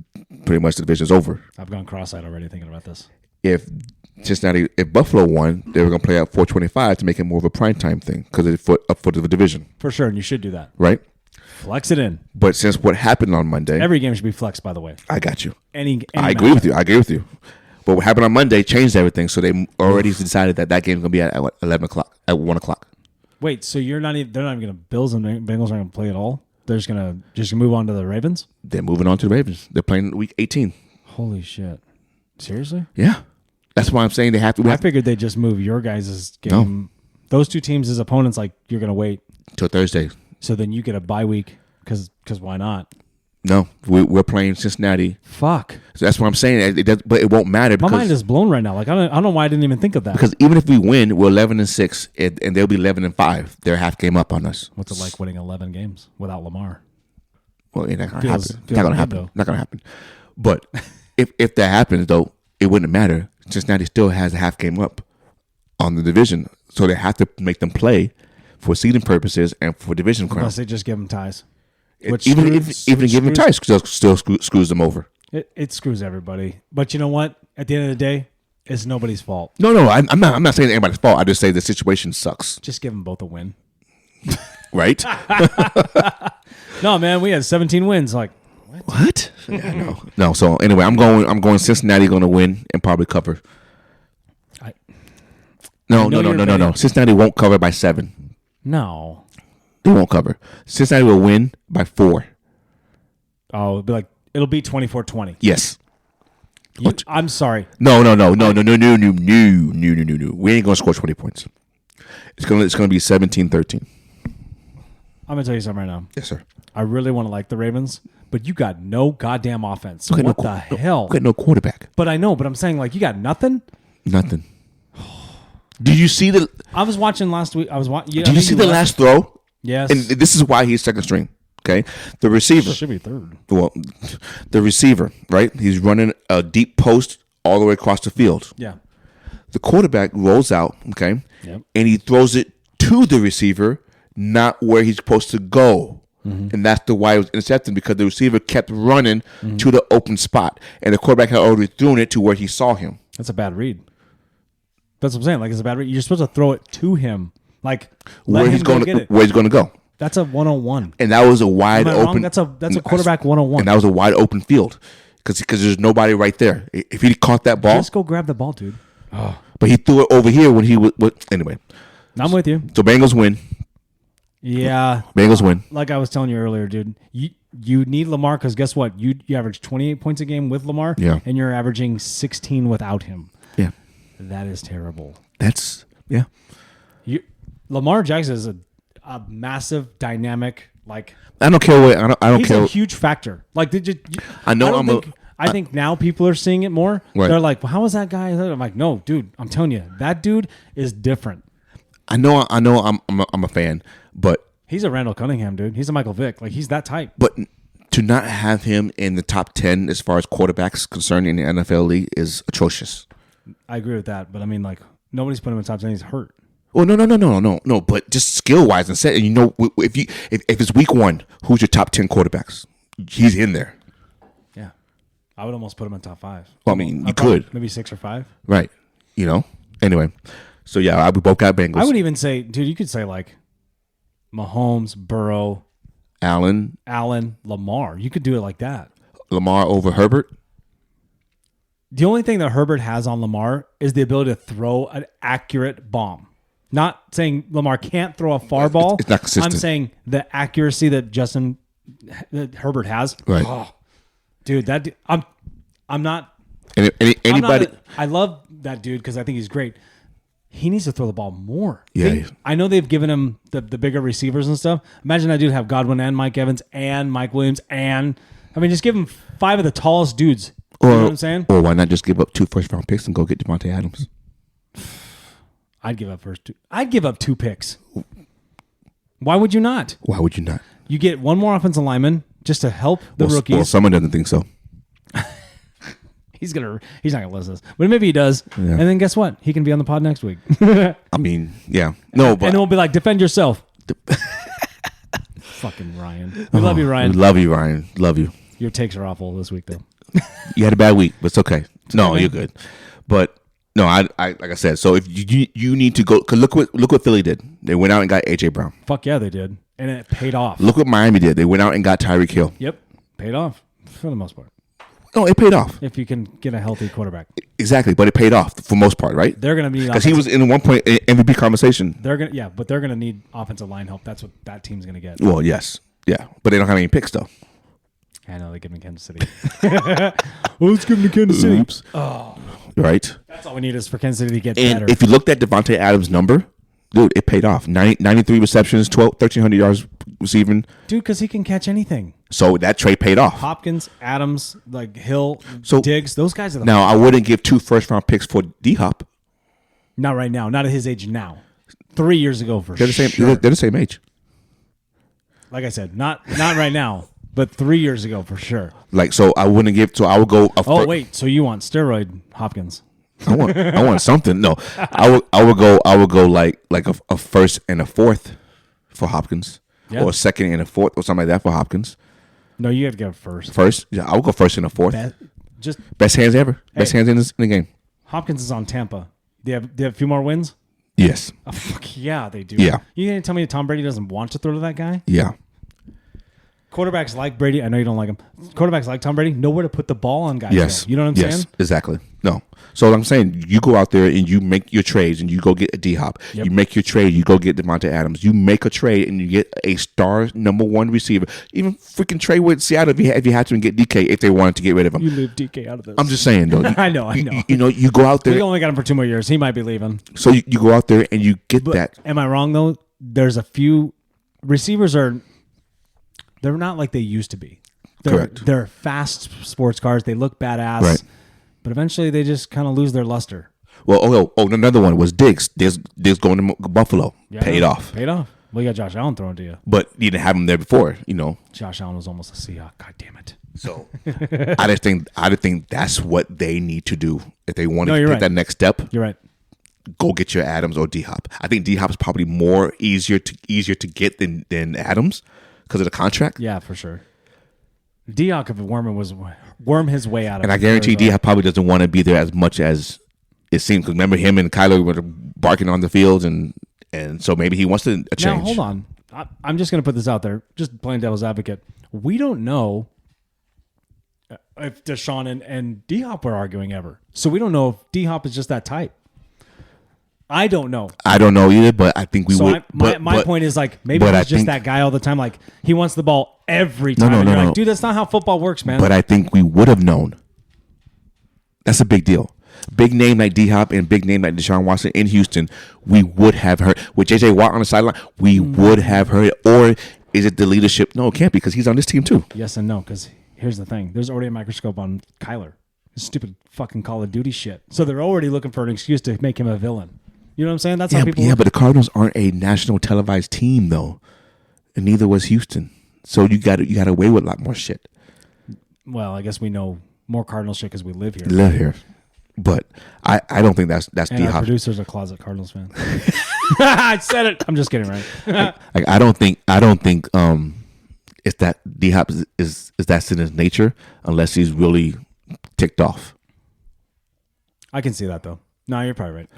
pretty much the division's over. I've gone cross-eyed already thinking about this. If Buffalo won, they were going to play at 4:25 to make it more of a primetime thing because it's up for the division. For sure, and you should do that. Right? Flex it in. But since what happened on Monday... Every game should be flexed, by the way. I got you. I agree with you. But what happened on Monday changed everything, so they already decided that game's going to be at 11 o'clock, at 1 o'clock. Wait, so they're not even going to... Bills and Bengals aren't going to play at all? They're just going to move on to the Ravens? They're moving on to the Ravens. They're playing Week 18. Holy shit. Seriously? Yeah. That's why I'm saying they have to. I figured they'd just move your guys' game. No. Those two teams as opponents, like, you're going to wait till Thursday. So then you get a bye week because why not? No, we're playing Cincinnati. Fuck. So that's what I'm saying. But it won't matter. My mind is blown right now. Like I don't know why I didn't even think of that. Because even if we win, we're 11-6, and they'll be 11-5. They're half game up on us. What's it like winning 11 games without Lamar? Well, it's not gonna happen. Not gonna happen. But if that happens, though, it wouldn't matter. Cincinnati still has a half game up on the division, so they have to make them play for seeding purposes and for division crown. Unless they just give them ties. Even giving ties still screws them over. It screws everybody. But you know what? At the end of the day, it's nobody's fault. No, I'm not saying anybody's fault. I just say the situation sucks. Just give them both a win. Right? No, man, we had 17 wins. Like what? Yeah, no. So anyway, I'm going Cincinnati going to win and probably cover. No. Cincinnati won't cover by 7. No. They won't cover. Cincinnati will win by 4. Oh, it'll be 24-20. Yes. I'm sorry. No. We ain't gonna score 20 points. It's gonna be 17-13. I'm gonna tell you something right now. Yes, sir. I really want to like the Ravens, but you got no goddamn offense. What the hell? You got no quarterback. But I know. But I'm saying you got nothing. Nothing. Did you see the? I was watching last week. Did you see the last throw? Yes. And this is why he's second string. Okay, the receiver should be third. Well, the receiver, right? He's running a deep post all the way across the field. Yeah. The quarterback rolls out, okay, yep, and he throws it to the receiver, not where he's supposed to go. Mm-hmm. And that's why it was intercepted, because the receiver kept running to the open spot, and the quarterback had already thrown it to where he saw him. That's a bad read. That's what I'm saying. It's a bad read. You're supposed to throw it to him, where he's going to go. That's a 101. And that was a wide open. That's a quarterback 101. And that was a wide open field. because there's nobody right there. If he caught that ball, Just go grab the ball, dude. but he threw it over here when he was. Anyway, I'm with you. so Bengals win. Yeah. Bengals win. Like I was telling you earlier, dude, you need Lamar because guess what? You average 28 points a game with Lamar, Yeah. and you're averaging 16 without him. Yeah, That is terrible. that's yeah. Lamar Jackson is a massive, dynamic, like I don't care what I don't he's care. a huge factor. Like I know I think now people are seeing it more. Right. They're like, well, how is that guy? I'm like, no, dude, I'm telling you, that dude is different. I know. I'm a fan, but He's a Randall Cunningham, dude. He's a Michael Vick. Like, he's that type. But to not have him in the top 10 as far as quarterbacks concerned in the NFL league is atrocious. I agree with that. But, I mean, like, nobody's putting him in top 10. He's hurt. Well, no. But just skill wise and set, and if it's week 1, who's your top 10 quarterbacks? He's in there. Yeah. I would almost put him in top 5. Well, I mean, you could. Maybe 6 or 5. Right. Anyway. So, yeah, we both got Bengals. I would even say, dude, you could say, like, Mahomes, Burrow, Allen, Lamar. You could do it like that. Lamar over Herbert. The only thing that Herbert has on Lamar is the ability to throw an accurate bomb. Not saying Lamar can't throw a far ball. It's not consistent. I'm saying the accuracy that Herbert has. Right. Oh, dude, I'm not. Anybody? I love that dude because I think he's great. He needs to throw the ball more. Yeah. I know they've given him the bigger receivers and stuff. Imagine that dude have Godwin and Mike Evans and Mike Williams just give him 5 of the tallest dudes. You know what I'm saying? Or why not just give up 2 first-round picks and go get Devontae Adams? I'd give up 2 picks. Why would you not? Why would you not? You get one more offensive lineman just to help the rookies. Well, someone doesn't think so. He's not gonna listen to this, but maybe he does. Yeah. And then guess what? He can be on the pod next week. I mean, yeah, no, but and we'll be like, defend yourself. Fucking Ryan, we love you, Ryan. We love you, Ryan. Love you. Your takes are awful this week, though. You had a bad week, but it's okay. No, you're good. But no, I like I said. So if you need to go, cause look what Philly did. They went out and got AJ Brown. Fuck yeah, they did, and it paid off. Look what Miami did. They went out and got Tyreek Hill. Yep, paid off for the most part. No, it paid off. If you can get a healthy quarterback, Exactly, but it paid off for most part, right? they're gonna be Because he was in one point MVP conversation. They're gonna need offensive line help. That's what that team's gonna get. Well, yes, yeah, but they don't have any picks though. I know they give him Kansas City. Well, let's give him to Kansas City. Oops. Oh, Right. that's all we need is for Kansas City to get And better. if you looked at Devontae Adams' number, dude, it paid off. 93 receptions, 1,300 yards receiving. Dude, because he can catch anything. So that trade paid off. Hopkins, Adams, like Hill, So- Diggs, those guys are the Now, I wouldn't give 2 first-round picks for D-Hop. not right now, not at his age now. 3 years ago for They're the same. sure. They're the same age. Like I said, not right now, but 3 years ago for sure. Like, so I wouldn't give. So I would go. Oh wait, so you want steroid Hopkins? I want something. No, I would go like a first and a fourth for Hopkins, Yeah. or a second and a fourth, or something like that for Hopkins. No, you have to go first. First, yeah, I would go first and a fourth. Just Best hands ever. Best hands in the game. Hopkins is on Tampa. They have a few more wins. Yes. Oh, fuck yeah, they do. Yeah. You gonna tell me Tom Brady doesn't want to throw to that guy? Yeah. Quarterbacks like Brady. I know you don't like him. Quarterbacks like Tom Brady. Know where to put the ball on guys. Yes. though. You know what I'm yes. saying? Exactly. No. So I'm saying you go out there and you make your trades and you go get a D-Hop. Yep. You make your trade. You go get Devontae Adams. You make a trade and you get a star number 1 receiver. Even freaking trade with Seattle if you had to and get DK if they wanted to get rid of him. You leave DK out of this. I'm just saying though. I know. You go out We there. only got him for 2 more years. He might be leaving. So you go out there and you get that. Am I wrong though? There's a few receivers they're not like they used to be. Correct. They're fast sports cars. They look badass. Right. But eventually they just kind of lose their luster. Well, another one was Diggs. Diggs going to Buffalo. Yeah. Paid off. Paid off. Well, you got Josh Allen throwing to you. But you didn't have him there before, Josh Allen was almost a Seahawk. God damn it. So I just think that's what they need to do if they want to take right. that next step. You're right. Go get your Adams or D-Hop. I think D-Hop is probably more easier to get than Adams because of the contract. Yeah, for sure. Dion if worm his way out of it. And I guarantee D-Hop probably doesn't want to be there as much as it seems. Because remember him and Kyler were barking on the field, and so maybe he wants a change. Now, hold on. I'm just going to put this out there, just playing devil's advocate. We don't know if Deshaun and D-Hop were arguing ever. So we don't know if D-Hop is just that type. I don't know. I don't know either, but I think we would. My point is like maybe he's just that guy all the time. Like he wants the ball every time. No, and you're no. like, dude, that's not how football works, man. But I think we would have known. That's a big deal. Big name like D-Hop and big name like Deshaun Watson in Houston, we would have heard. With J.J. Watt on the sideline, we would have heard. Or is it the leadership? No, it can't be because he's on this team too. Yes and no, because here's the thing. There's already a microscope on Kyler. This stupid fucking Call of Duty shit. So they're already looking for an excuse to make him a villain. You know what I'm saying? That's how people. Yeah, but the Cardinals aren't a national televised team though, and neither was Houston. So you got away with a lot more shit. Well, I guess we know more Cardinal shit because we live here. Live here, but I don't think that's and D-Hop. Our producer's a closet Cardinals fan. I said it. I'm just kidding, right? Like I don't think it's that D-Hop is that's in his nature unless he's really ticked off. I can see that though. No, you're probably right.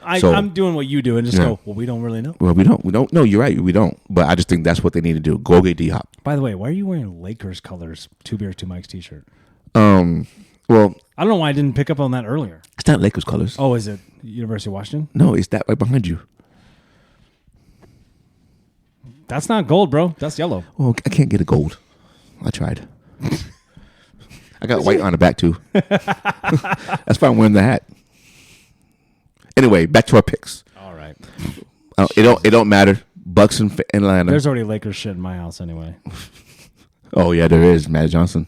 I'm doing what you do and just go, well, we don't really know. Well, we don't. No, you're right. We don't. But I just think that's what they need to do. Go get D-Hop. By the way, why are you wearing Lakers colors? 2 Beers, 2 Mics t-shirt. Well, I don't know why I didn't pick up on that earlier. it's not Lakers colors. Oh, is it University of Washington? No, it's that right behind you. That's not gold, bro. That's yellow. Well, I can't get a gold. I tried. I got white on the back too. That's why I'm wearing the hat. Anyway, back to our picks. All right. It don't matter. Bucks and Atlanta. There's already Lakers shit in my house anyway. Oh yeah, there is Magic Johnson.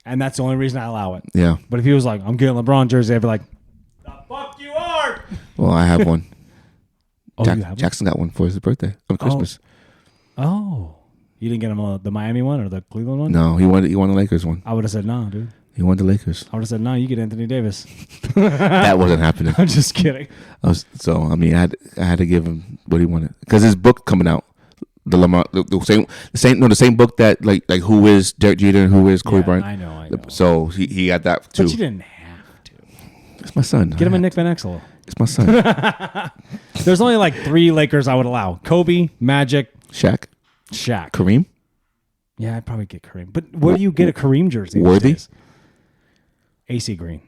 And that's the only reason I allow it. Yeah. But if he was like, I'm getting LeBron jersey, I'd be like, the fuck you are. Well, I have one. Oh, you have one? Jackson got one for his birthday on Christmas. Oh. You didn't get him the Miami one or the Cleveland one? No, he wanted the Lakers one. I would have said no, dude. He wanted the Lakers. I would have said no. You get Anthony Davis. That wasn't happening. I'm just kidding. I had to give him what he wanted because his book coming out. The same book that like who is Derek Jeter and who is Kobe Bryant. I know. So he got that too. But you didn't have to. It's my son. Get him a Nick Van Exel. It's my son. There's only like 3 Lakers I would allow: Kobe, Magic, Shaq, Kareem. Yeah, I'd probably get Kareem. But where do you get a Kareem jersey? Worthy. AC Green.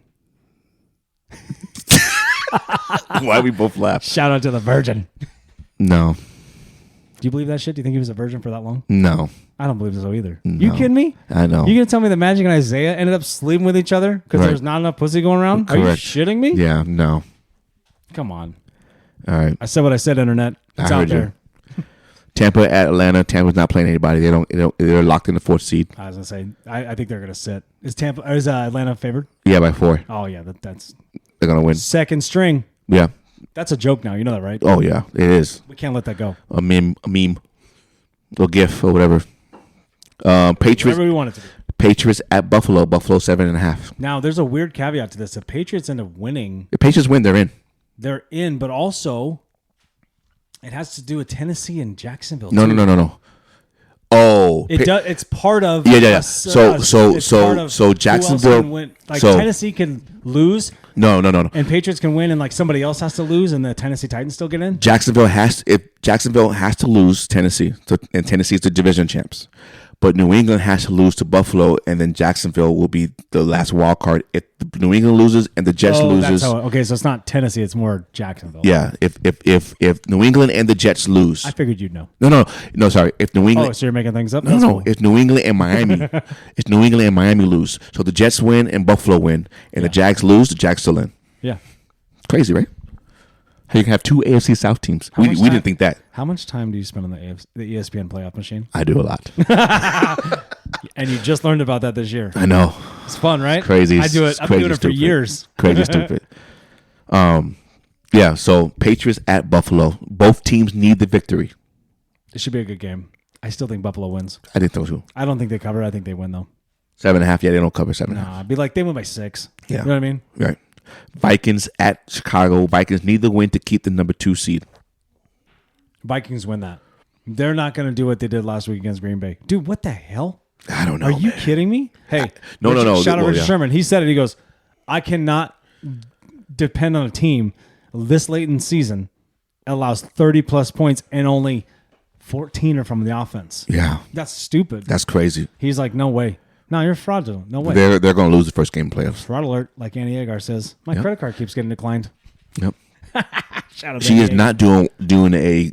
Why we both laugh? Shout out to the Virgin. No. Do you believe that shit? Do you think he was a virgin for that long? No. I don't believe so either. No. You kidding me? I know. You gonna tell me that Magic and Isaiah ended up sleeping with each other because there's not enough pussy going around? Correct. Are you shitting me? Yeah, no. Come on. All right. I said what I said, Internet. It's out there. Tampa at Atlanta. Tampa's not playing anybody. They're locked in the 4th seed. I was gonna say I think they're gonna sit. Is Atlanta favored? Yeah, by 4. Oh yeah, that's They're gonna win. second string. Yeah. That's a joke now. You know that, right? Oh yeah, it is. We can't let that go. A meme, or GIF or whatever. Patriots. Whatever we want it to be. Patriots at Buffalo. Buffalo 7.5. Now there's a weird caveat to this. If Patriots end up winning, The Patriots win, they're in. they're in, but also it has to do with Tennessee and Jacksonville. No. Oh, It's part of Yeah. it's So part of who else Jacksonville can win. Like so Tennessee can lose, no. and Patriots can win, and like somebody else has to lose, and the Tennessee Titans still get in. Jacksonville has to lose Tennessee, and Tennessee's the division champs. But New England has to lose to Buffalo, and then Jacksonville will be the last wild card. If New England loses and the Jets loses, okay. So it's not Tennessee; it's more Jacksonville. yeah. If New England and the Jets lose, I figured you'd know. No. Sorry. If New England, So you're making things up? no. Cool. If New England and Miami, lose, so the Jets win and Buffalo win, and the Jags lose, the Jags still in. Yeah. Crazy, right? How you can have 2 AFC South teams? We didn't think that. How much time do you spend on the ESPN playoff machine? I do a lot. And you just learned about that this year. I know. It's fun, right? It's crazy. I do it. I've been doing it for years. Crazy stupid. Yeah. So Patriots at Buffalo. Both teams need the victory. It should be a good game. I still think Buffalo wins. I think those two. I don't think they cover. I think they win though. 7.5. Yeah, they don't cover 7.5. Nah, I'd be like they win by 6. Yeah. You know what I mean? Right. Vikings at Chicago. Vikings need the win to keep the number 2 seed. Vikings win that. They're not going to do what they did last week against Green Bay. Dude, what the hell? I don't know. Are you kidding me? Hey, No. Shout out Richard Sherman. He said it. He goes, I cannot depend on a team this late in the season allows 30-plus points and only 14 are from the offense. Yeah. That's stupid. That's crazy. He's like, no way. No, you're fraudulent. No way. They're going to lose the first game in playoffs. Fraud alert, like Annie Agar says. My credit card keeps getting declined. Yep. Shout out to She Annie is Agar. not doing a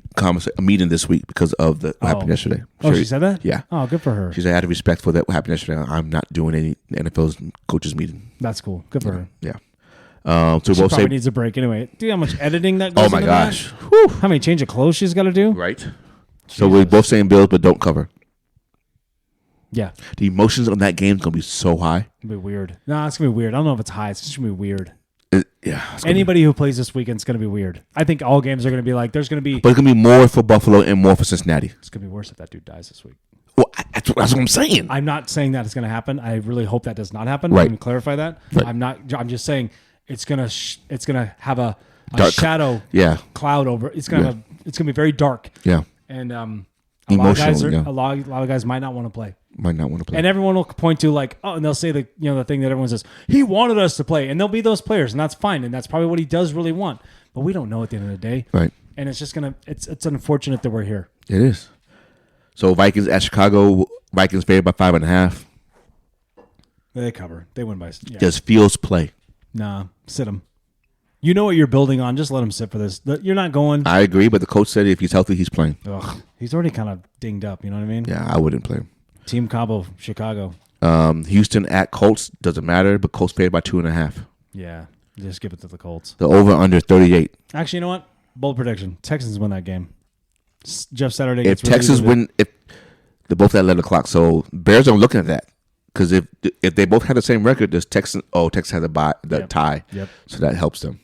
meeting this week because of what happened yesterday. She said that? Yeah. Oh, good for her. She said, out of respect for what happened yesterday, I'm not doing any NFL's coaches meeting. That's cool. Good for her. Yeah. So She both probably say, needs a break anyway. Do you know how much editing that goes oh my into gosh. that? Whew. How many change of clothes she's got to do? Right. So we're both saying Bills, but don't cover. Yeah. The emotions on that game is going to be so high. It'll be weird. No, it's going to be weird. I don't know if it's high. It's just going to be weird. Anybody who plays this weekend is going to be weird. I think all games are going to be like, there's going to be. But it's going to be more for Buffalo and more for Cincinnati. It's going to be worse if that dude dies this week. Well, that's what I'm saying. I'm not saying that it's going to happen. I really hope that does not happen. Right. Let me clarify that. Right. I'm just saying it's going to have a Dark. shadow cloud over. It's going to it's going to be very dark. Yeah. And a Emotional, lot of guys might not want to play. Might not want to play. And everyone will point to like, oh, and they'll say the thing that everyone says, he wanted us to play, and there'll be those players, and that's fine, and that's probably what he does really want. But we don't know at the end of the day, right? And it's just it's unfortunate that we're here. It is. So Vikings at Chicago. Vikings favored by 5.5. They cover. They win by. Yeah. Does Fields play? Nah, sit him. You know what you're building on. Just let him sit for this. You're not going. I agree, but the coach said if he's healthy, he's playing. Ugh, he's already kind of dinged up. You know what I mean? Yeah, I wouldn't play him. Team Cabo, Chicago. Houston at Colts doesn't matter, but Colts favored by 2.5. Yeah, just give it to the Colts. The over under 38. Actually, you know what? Bold prediction: Texans win that game. Jeff Saturday. If Texas win, if they're both at 11 o'clock, so Bears aren't looking at that because if they both had the same record, does Texas has a tie, so that helps them.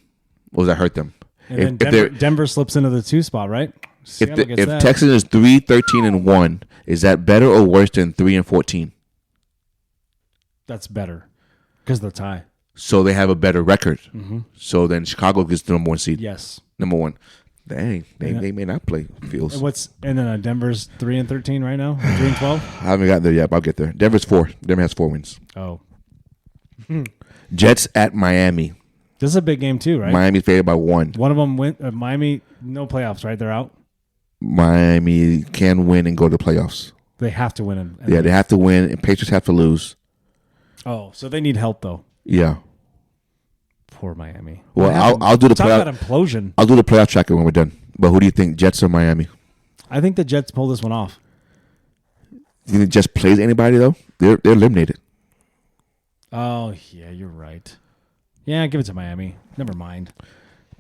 Or does that hurt them? And then Denver slips into the 2 spot, right? If Texas is 3-13-1, is that better or worse than 3-14? That's better because of the tie. So they have a better record. Mm-hmm. So then Chicago gets the number 1 seed. Yes, number 1. Dang, they may not play Fields. And then Denver's 3-13 right now, 3-12. I haven't got there yet, but I'll get there. Denver's 4. Denver has 4 wins. Oh, Jets at Miami. This is a big game too, right? Miami's favored by 1. One of them win. Miami, no playoffs, right? They're out. Miami can win and go to the playoffs. They have to win. They have to win, and Patriots have to lose. Oh, so they need help though. Yeah. Poor Miami. Well, I'll do the talk playoff. about implosion. I'll do the playoff tracker when we're done. But who do you think, Jets or Miami? I think the Jets pull this one off. You think the Jets plays anybody though? They're eliminated. Oh yeah, you're right. Yeah, give it to Miami. Never mind.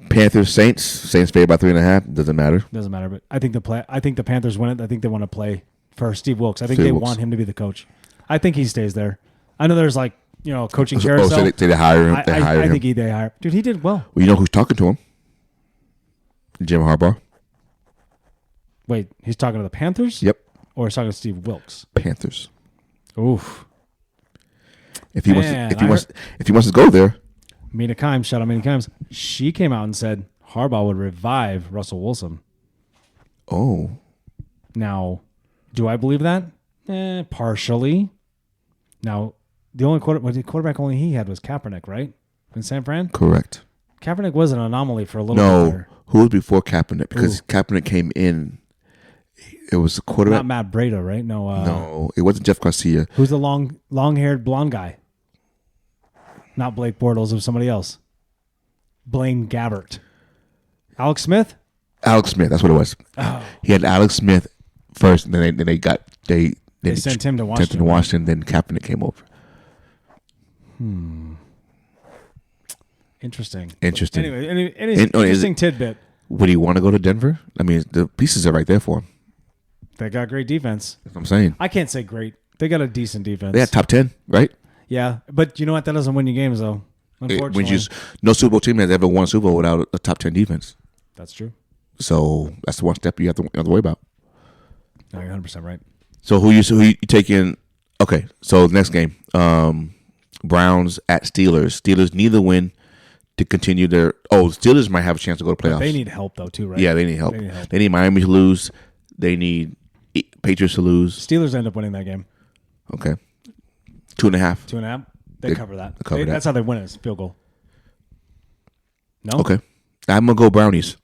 Panthers, Saints favored by 3.5. Doesn't matter. Doesn't matter. But I think the Panthers win it. I think they want to play for Steve Wilkes. I think they want him to be the coach. I think he stays there. I know there's coaching carousel. So they hire him. I think they hire. Dude, he did well. Well, you know who's talking to him? Jim Harbaugh. Wait, he's talking to the Panthers? Yep. Or he's talking to Steve Wilkes? Panthers. Oof. If he wants to go there. Mina Kimes, shout out Mina Kimes. She came out and said Harbaugh would revive Russell Wilson. Oh. Now, do I believe that? Partially. Now, the only quarterback only he had was Kaepernick, right? In San Fran? Correct. Kaepernick was an anomaly for a little bit there. Who was before Kaepernick? Because Kaepernick came in. It was a quarterback. Not Matt Breida, right? No, it wasn't Jeff Garcia. Who's the long-haired blonde guy? Not Blake Bortles, it was somebody else. Blaine Gabbert. Alex Smith? Alex Smith, that's what it was. Oh. He had Alex Smith first, and then they sent him to Washington. Then Kaepernick came over. Interesting. Anyway, interesting tidbit. Would he want to go to Denver? I mean, the pieces are right there for him. They got great defense. That's what I'm saying. I can't say great. They got a decent defense. They had top 10, right? Yeah, but you know what? That doesn't win you games, though. Unfortunately, no Super Bowl team has ever won a Super Bowl without a top 10 defense. That's true. So that's the one step you have to worry about. No, you're 100% right. So who you take in? Okay, so next game, Browns at Steelers. Steelers need the win to continue their. Steelers might have a chance to go to playoffs. But they need help though too, right? Yeah, they need help. They need Miami to lose. They need Patriots to lose. Steelers end up winning that game. Okay, 2.5. 2.5. They cover that. That. That's how they win it. It's field goal. No. Okay, I'm gonna go Brownies.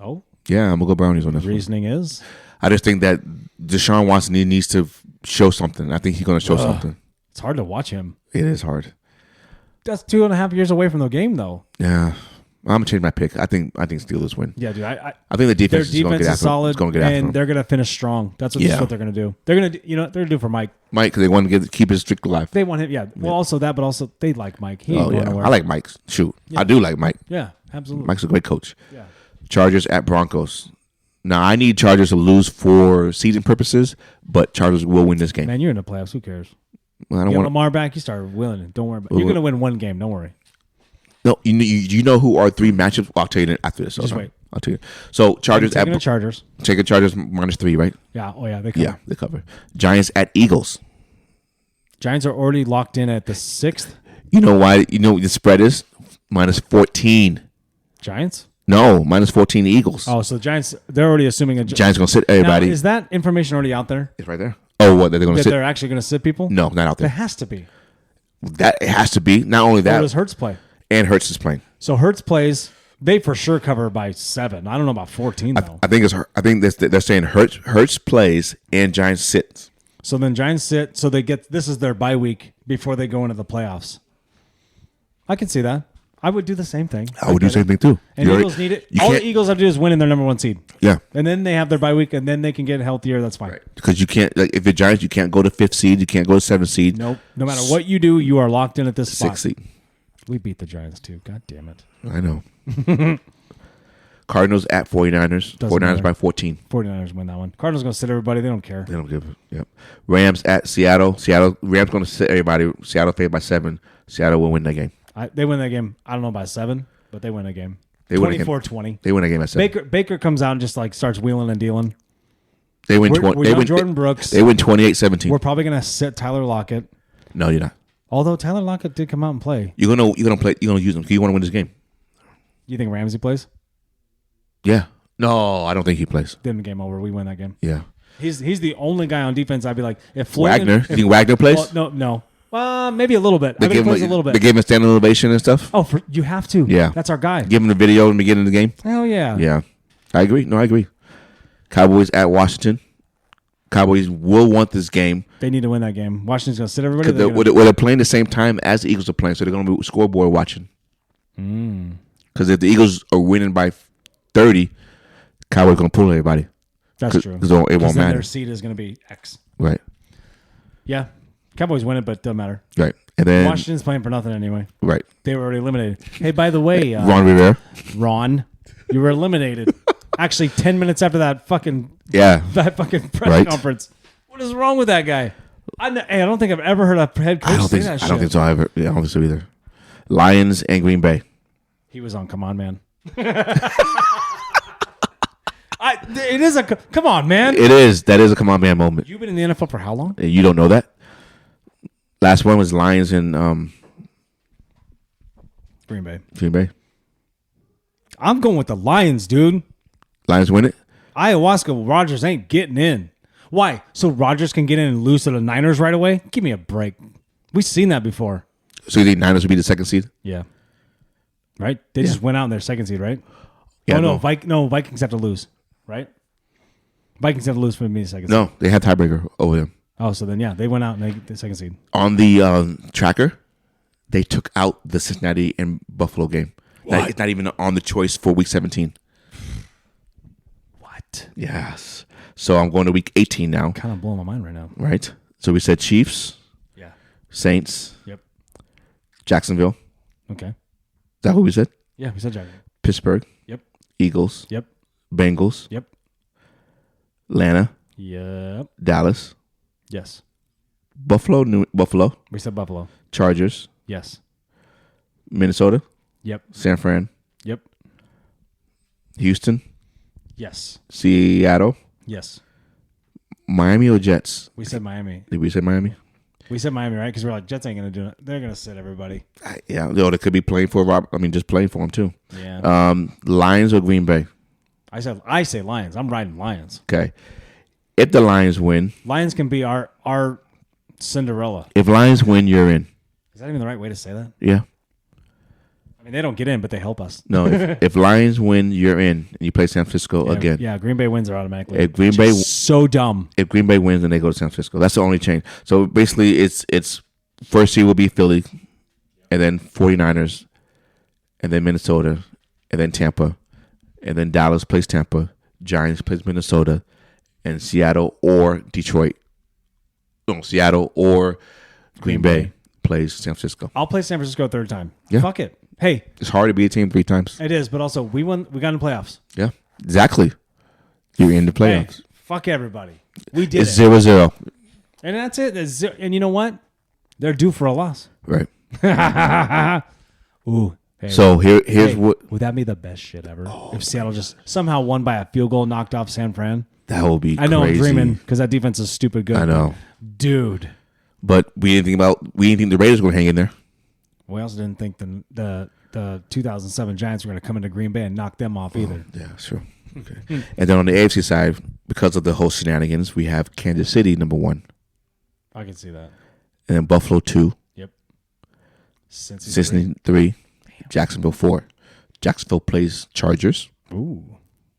Oh. Yeah, I'm gonna go Brownies on this. Reasoning is. I just think that Deshaun Watson needs to show something. I think he's gonna show something. It's hard to watch him. It is hard. That's 2.5 years away from the game, though. Yeah. I'm gonna change my pick. I think Steelers win. Yeah, dude. I think the defense is going to get after. Solid, it's going to get after and them. they're going to finish strong. That's what they're going to do. They're going to, they're going to do for Mike. Mike, because they want to keep his streak alive. They want him. Yeah. Well, also that, but also they like Mike. He ain't going nowhere. I like Mike. Shoot, Yeah. I do like Mike. Yeah, absolutely. Mike's a great coach. Yeah. Chargers at Broncos. Now I need Chargers to lose for season purposes, but Chargers will win this game. Man, you're in the playoffs. Who cares? Well, I You don't get want Lamar back. You start willing. Don't worry about it. You're going to win one game. Don't worry. No, you know who are 3 matchups? I'll tell you after this. Just wait. I'll tell you. So Chargers Taking the Chargers. Taking Chargers -3, right? Yeah. Oh, yeah. They cover. Yeah, they cover. Giants at Eagles. Giants are already locked in at the 6th. You know why? You know what the spread is? -14. Giants? No, -14 Eagles. Oh, so the Giants, they're already assuming a Giants going to sit everybody. Now, is that information already out there? It's right there. Oh, what? They're going to That sit? they're actually going to sit people? No, not out There there. has to be. That it has to be. Not only Or that, does Hurts play? and Hurts is playing. So Hurts plays. They for sure cover by 7. I don't know about 14 though. I think they're saying Hurts plays and Giants sits. So then Giants sit. So they get this is their bye week before they go into the playoffs. I can see that. I would do the same thing. I would do the same thing too. And Eagles need it. All the Eagles have to do is win in their number 1 seed. Yeah, And then they have their bye week, and then they can get healthier. That's fine. because you can't. Like, if the Giants, you can't go to 5th seed. You can't go to 7th seed. Nope. No matter what you do, you are locked in at this spot. 6th seed. We beat the Giants too. God damn it. I know. Cardinals at 49ers. Doesn't 49ers matter. by 14. 49ers win that one. Cardinals going to sit everybody. They don't care. They don't give. Yep. Rams at Seattle. Rams going to sit everybody. Seattle favored by 7. Seattle will win that game. They win that game. I don't know by 7, but they win a game. They win a game. 24-20. They win a game at 7. Baker comes out and just like starts wheeling and dealing. They win. We know Jordan Brooks. They win 28-17. We're probably going to sit Tyler Lockett. No, you're not. Although Tyler Lockett did come out and play. You're gonna play. You're gonna use them. You want to win this game. You think Ramsey plays? Yeah. No, I don't think he plays. Then the game over. We win that game. Yeah. He's the only guy on defense. I'd be like, if Floyd Wagner. You think Wagner plays? Well, no. Maybe a little bit. I think he plays a little bit. They gave him a standing ovation and stuff. Oh, you have to. Yeah. That's our guy. Give him the video in the beginning of the game. Hell yeah. Yeah. I agree. No, I agree. Cowboys at Washington. Cowboys will want this game. They need to win that game. Washington's going to sit everybody. They're playing the same time as the Eagles are playing, so they're going to be scoreboard watching. Because if the Eagles are winning by 30, Cowboys going to pull everybody. That's true. Because it won't matter. Their seed is going to be X. Right. Yeah. Cowboys win it, but it doesn't matter. Right. And then Washington's playing for nothing anyway. Right. They were already eliminated. Hey, by the way, Ron Rivera. Ron, you were eliminated. Actually, 10 minutes after that fucking press conference. What is wrong with that guy? I don't think I've ever heard a head coach say that shit. I don't think so either. Yeah, I don't think so either. Lions and Green Bay. He was on Come On Man. It is a come on, man. It is. That is a come on, man moment. You've been in the NFL for how long? You don't know that? Last one was Lions and Green Bay. Green Bay. I'm going with the Lions, dude. Lions win it? Ayahuasca Rodgers ain't getting in. Why? So Rodgers can get in and lose to the Niners right away? Give me a break. We've seen that before. So you think Niners will be the 2nd seed? Yeah. Right? They just went out in their 2nd seed, right? Yeah, no. Vikings have to lose, right? Vikings have to lose for me the 2nd seed. No, they had tiebreaker over them. Oh, so then, yeah, they went out and they get the 2nd seed. On the tracker, they took out the Cincinnati and Buffalo game. What? It's not even on the choice for week 17. What? Yes. So I'm going to week 18 now. Kind of blowing my mind right now. Right? So we said Chiefs, Yeah. Saints, Yep. Jacksonville. Okay. Is that what we said? Yeah, we said Jacksonville. Pittsburgh. Yep. Eagles. Yep. Bengals. Yep. Atlanta. Yep. Dallas. Yes. Buffalo. We said Buffalo. Chargers. Yes. Minnesota. Yep. San Fran. Yep. Houston. Yes. Seattle. Yes. Miami or Jets? We said Miami. Did we say Miami? We said Miami, right? Because we're like, Jets ain't going to do it. They're going to sit everybody. Yeah. They could be playing for Rob. I mean, just playing for him too. Yeah. Lions or Green Bay? I say Lions. I'm riding Lions. Okay. If the Lions win. Lions can be our Cinderella. If Lions win, you're in. Is that even the right way to say that? Yeah. I mean, they don't get in, but they help us. No, if Lions win, you're in, and you play San Francisco again. Yeah, Green Bay wins are automatically. If Green Bay so dumb. If Green Bay wins, then they go to San Francisco. That's the only change. So basically, it's first seed will be Philly, and then 49ers, and then Minnesota, and then Tampa, and then Dallas plays Tampa, Giants plays Minnesota, and Seattle or Detroit. No, Seattle or Green Bay plays San Francisco. I'll play San Francisco a third time. Yeah. Fuck it. Hey, It's hard to be a team 3 times. it is, but also we won. We got in the playoffs. Yeah, exactly. You're in the Hey, playoffs. fuck everybody. We did It's it, 0-0. and that's it. And you know what? They're due for a loss. Right. Ooh. Hey, So here's what would that be the best shit ever? If Seattle just somehow won by a field goal, knocked off San Fran. that will be. I know crazy. I'm dreaming because that defense is stupid good. I know, dude. but we didn't think the Raiders were going to hang in there. We also didn't think the 2007 Giants were going to come into Green Bay and knock them off either. Yeah, sure. Okay. And then on the AFC side, because of the whole shenanigans, we have Kansas City number 1, I can see that. and then Buffalo 2, Yep. Cincinnati 3, Jacksonville 4. Jacksonville plays Chargers. Ooh.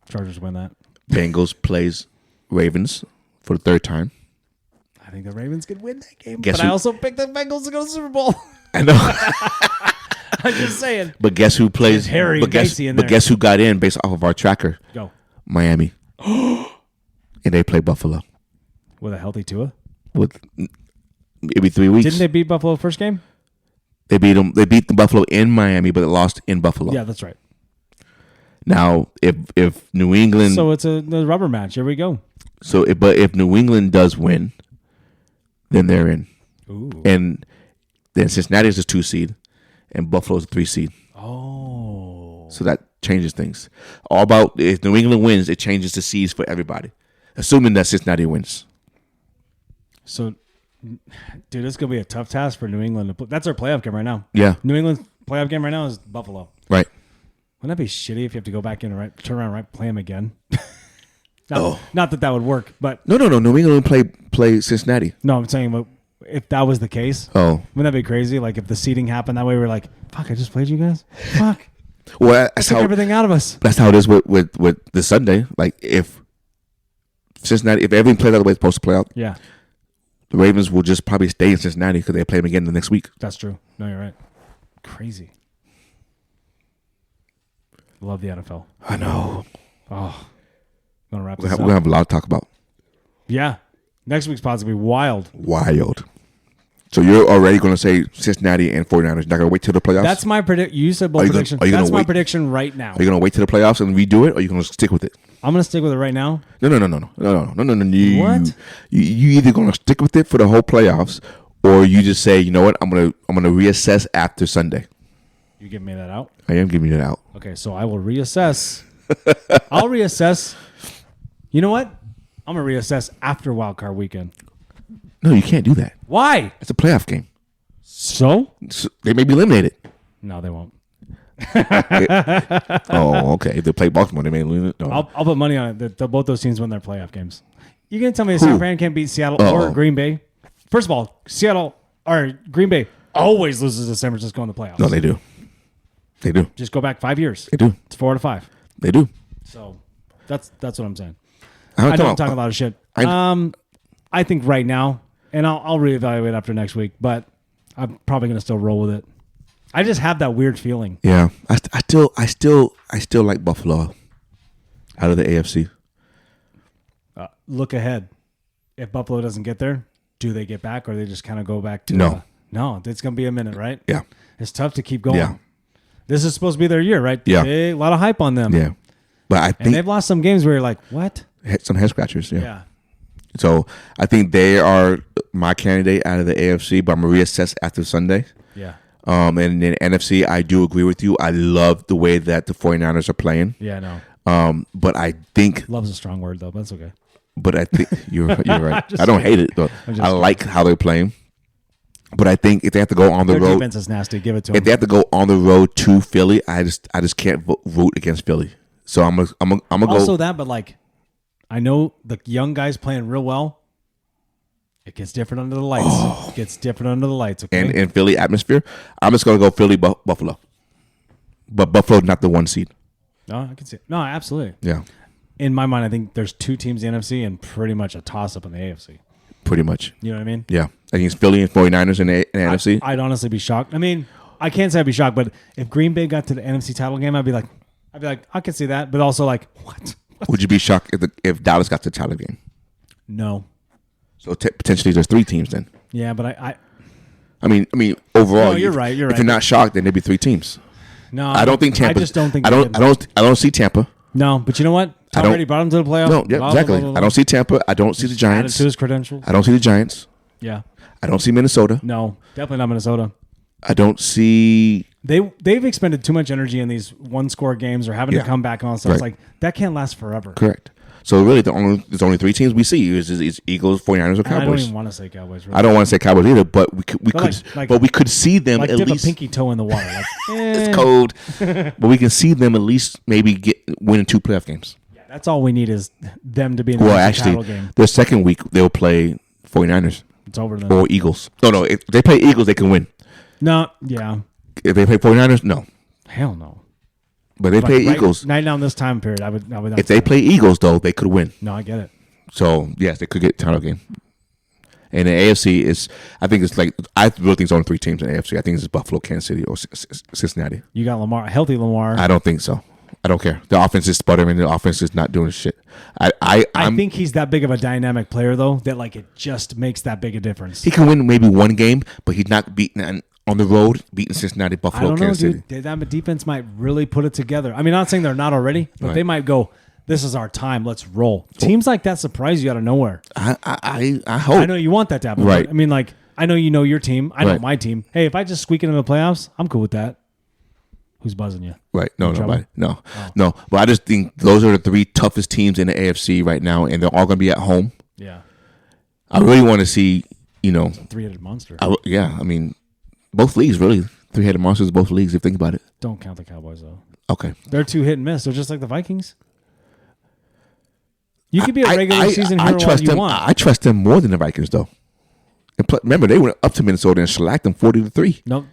Chargers win that. Bengals plays Ravens for the 3rd time. I think the Ravens could win that game. Guess but I who- also picked the Bengals to go to the Super Bowl. I know. I'm just saying. But guess who plays? There's Harry but guess, Dicey in but there. guess who got in based off of our tracker? Go. Miami. And they play Buffalo With a healthy Tua. with maybe 3 weeks. Didn't they beat Buffalo first game? They beat them. They beat the Buffalo in Miami, but they lost in Buffalo. Yeah, that's right. Now, if New England, So it's a rubber match. Here we go. but if New England does win, then they're in, Ooh. and then Cincinnati is a 2 seed, and Buffalo's a 3 seed. Oh. So that changes things. All about if New England wins, it changes the seeds for everybody, assuming that Cincinnati wins. So, dude, it's going to be a tough task for New England to play. That's our playoff game right now. Yeah, New England's playoff game right now is Buffalo. right. Wouldn't that be shitty if you have to go back in and turn around and play them again? Not that would work, but No. New England play Cincinnati. no, I'm saying if that was the case, Oh, wouldn't that be crazy? Like if the seating happened that way, we're like, fuck, I just played you guys. Fuck, well, that's took how everything out of us. that's how it is with the Sunday. Like if Cincinnati, if everything plays out the way it's supposed to play out, Yeah, the Ravens will just probably stay in Cincinnati because they play them again the next week. that's true. No, you're right. Crazy. Love the NFL. I know. Oh, gonna wrap We're this going to up. have a lot to talk about. Yeah, next week's pod's gonna be wild. Wild. So you're already going to say Cincinnati and 49ers. You're not going to wait till the playoffs? That's my prediction. You said bold Are you gonna- prediction. are you gonna That's my wait? prediction right now. Are you going to wait till the playoffs and redo it, or are you going to stick with it? I'm gonna stick with it right now. No. What? You either going to stick with it for the whole playoffs, or you just say, you know what, I'm gonna reassess after Sunday. You give me that out. I am giving you that out. Okay, so I will reassess. I'll reassess. You know what? I'm gonna reassess after Wild Card Weekend. No, you can't do that. Why? It's a playoff game. So? So they may be eliminated. No, they won't. Oh, okay. If they play Baltimore, they may lose it. No. I'll put money on it that both those teams win their playoff games. You gonna tell me San Fran can't beat Seattle or Green Bay? First of all, Seattle or Green Bay always loses to San Francisco in the playoffs. No, they do. They do. Just go back 5 years. They do. It's 4 to 5. They do. So that's what I'm saying. I I know I'm talking a lot of shit. I think right now, and I'll reevaluate after next week, but I'm probably gonna still roll with it. I just have that weird feeling. Yeah, I still like Buffalo out of the AFC. Look ahead. If Buffalo doesn't get there, do they get back, or they just kind of go back to No. No, it's gonna be a minute, right? Yeah, It's tough to keep going. Yeah. This is supposed to be their year, right? Yeah. A lot of hype on them. yeah, but I And think they've lost some games where you're like, what? some head scratchers. Yeah. Yeah. So I think they are my candidate out of the AFC, but I'm gonna reassess after Sunday. Yeah. And then NFC, I do agree with you. I love the way that the 49ers are playing. Yeah, no. But I think Love's a strong word though, but that's okay. you're right. Just I don't hate it though. I'm just I like how they're playing. But I think if they have to go on the Their road, defense is nasty. Give it to if them. they have to go on the road to Philly, I just can't root against Philly. So I'm gonna Also go. that, but like, I know the young guys playing real well. It gets different under the lights. It gets different under the lights. Okay. And in Philly atmosphere, I'm just gonna go Philly Buffalo. But Buffalo's not the 1 seed. No, I can see it. No, absolutely. Yeah. In my mind, I think there's 2 teams in the NFC and pretty much a toss up in the AFC. Pretty much. You know what I mean? Yeah. Against Philly and 49ers in the NFC. I'd honestly be shocked. I mean, I can't say I'd be shocked, but if Green Bay got to the NFC title game, I'd be like, I can see that. But also like, what? Would you be shocked if Dallas got to the title game? No. So potentially there's 3 teams then. Yeah, but I mean, overall, No, you're right. If right. you're not shocked, then there'd be 3 teams. No, I don't think Tampa. I just don't think. I don't see Tampa. No, but you know what? Tom Brady brought him to the playoffs. No, yeah, exactly. I don't see Tampa. I don't see the Giants. Added to his credentials. I don't see the Giants. Yeah. I don't see Minnesota. No, definitely not Minnesota. I don't see. They've expended too much energy in these 1-score games or having to come back and all that stuff. Right. It's like that can't last forever. Correct. So really, there's only 3 teams we see is Eagles, 49ers, or Cowboys. I don't even want to say Cowboys. Really. I don't want to say Cowboys either, but we could see them like at dip least. a pinky toe in the water. Like, It's cold, but we can see them at least maybe winning 2 playoff games. Yeah, that's all we need is them to be in the title game. Their second week they'll play 49ers It's over then. or Eagles. No, if they play Eagles, they can win. No, yeah. If they play 49ers, no. Hell no. But they play Eagles. Right now in this time period, I would not If they play Eagles, though, they could win. No, I get it. So, yes, they could get title game. And the AFC I really think it's only 3 teams in the AFC. I think it's Buffalo, Kansas City, or Cincinnati. You got Lamar, healthy Lamar. I don't think so. I don't care. The offense is sputtering. The offense is not doing shit. I think he's that big of a dynamic player, though, that like it just makes that big a difference. He can win maybe 1 game, but he's not beating on the road, beating Cincinnati, Buffalo, I don't know, Kansas City. dude. That defense might really put it together. I mean, not saying they're not already, but Right. they might go, this is our time. Let's roll. Teams like that surprise you out of nowhere. I hope. I know you want that to happen. Right. I mean, like, I know you know your team. I know Right. my team. Hey, if I just squeak into the playoffs, I'm cool with that. Who's buzzing you? Right. No, trouble? nobody. No. But I just think those are the 3 toughest teams in the AFC right now, and they're all going to be at home. Yeah. I really want to see, 3-headed monster. I mean, both leagues, really. 3-headed monsters, both leagues, if you think about it. Don't count the Cowboys, though. Okay. They're 2 hit and miss. They're just like the Vikings. You could be a regular season hero all you want. I trust them more than the Vikings, though. And remember, they went up to Minnesota and shellacked them 40-3. No,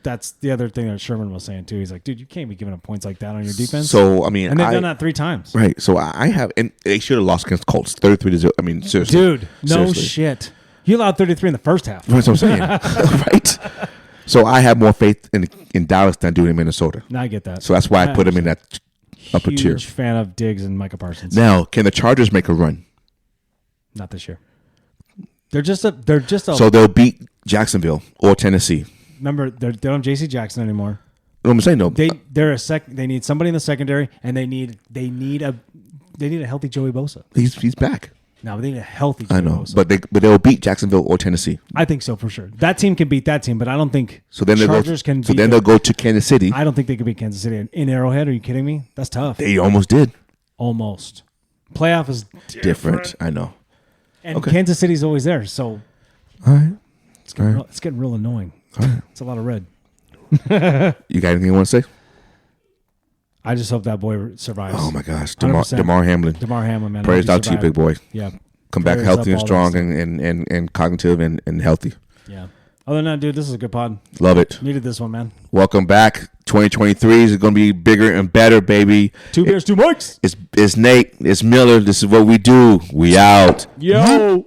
that's the other thing that Sherman was saying, too. He's like, dude, you can't be giving up points like that on your defense. So, I mean, and they've done that 3 times. Right. So, and they should have lost against Colts 33-0. I mean, seriously. Dude, no Seriously. shit. You allowed 33 in the first half. That's what I'm saying. Right. So, I have more faith in Dallas than I do in Minnesota. No, I get that. So, that's why I put them in that upper tier. Huge fan of Diggs and Micah Parsons. Now, can the Chargers make a run? Not this year. They're just a. So, they'll beat Jacksonville or Tennessee. Remember, they don't have J.C. Jackson anymore. No, I'm saying no. They need somebody in the secondary, and they need a healthy Joey Bosa. He's back. No, they need a healthy Joey I know, Bosa. but they'll beat Jacksonville or Tennessee. I think so for sure. That team can beat that team, but I don't think So then Chargers can. So beat then they'll go to Kansas City. I don't think they could beat Kansas City in Arrowhead. Are you kidding me? That's tough. They almost did. Almost. Playoff is Different. I know. and Kansas City's always there. So All right. it's getting real annoying. All right. It's a lot of red. You got anything you want to say? I just hope that boy survives. Oh my gosh, 100%. Damar Hamlin. Damar Hamlin, man. I Praise hope he out to you, survived. big boy. Yeah. Come back Prayers healthy up, and all strong that and cognitive and healthy. Yeah. Other than that, dude, this is a good pod. Love it. Needed this one, man. Welcome back. 2023 is going to be bigger and better, baby. 2 beers, 2 mics. It's Nate. It's Miller. This is what we do. We out. Yo.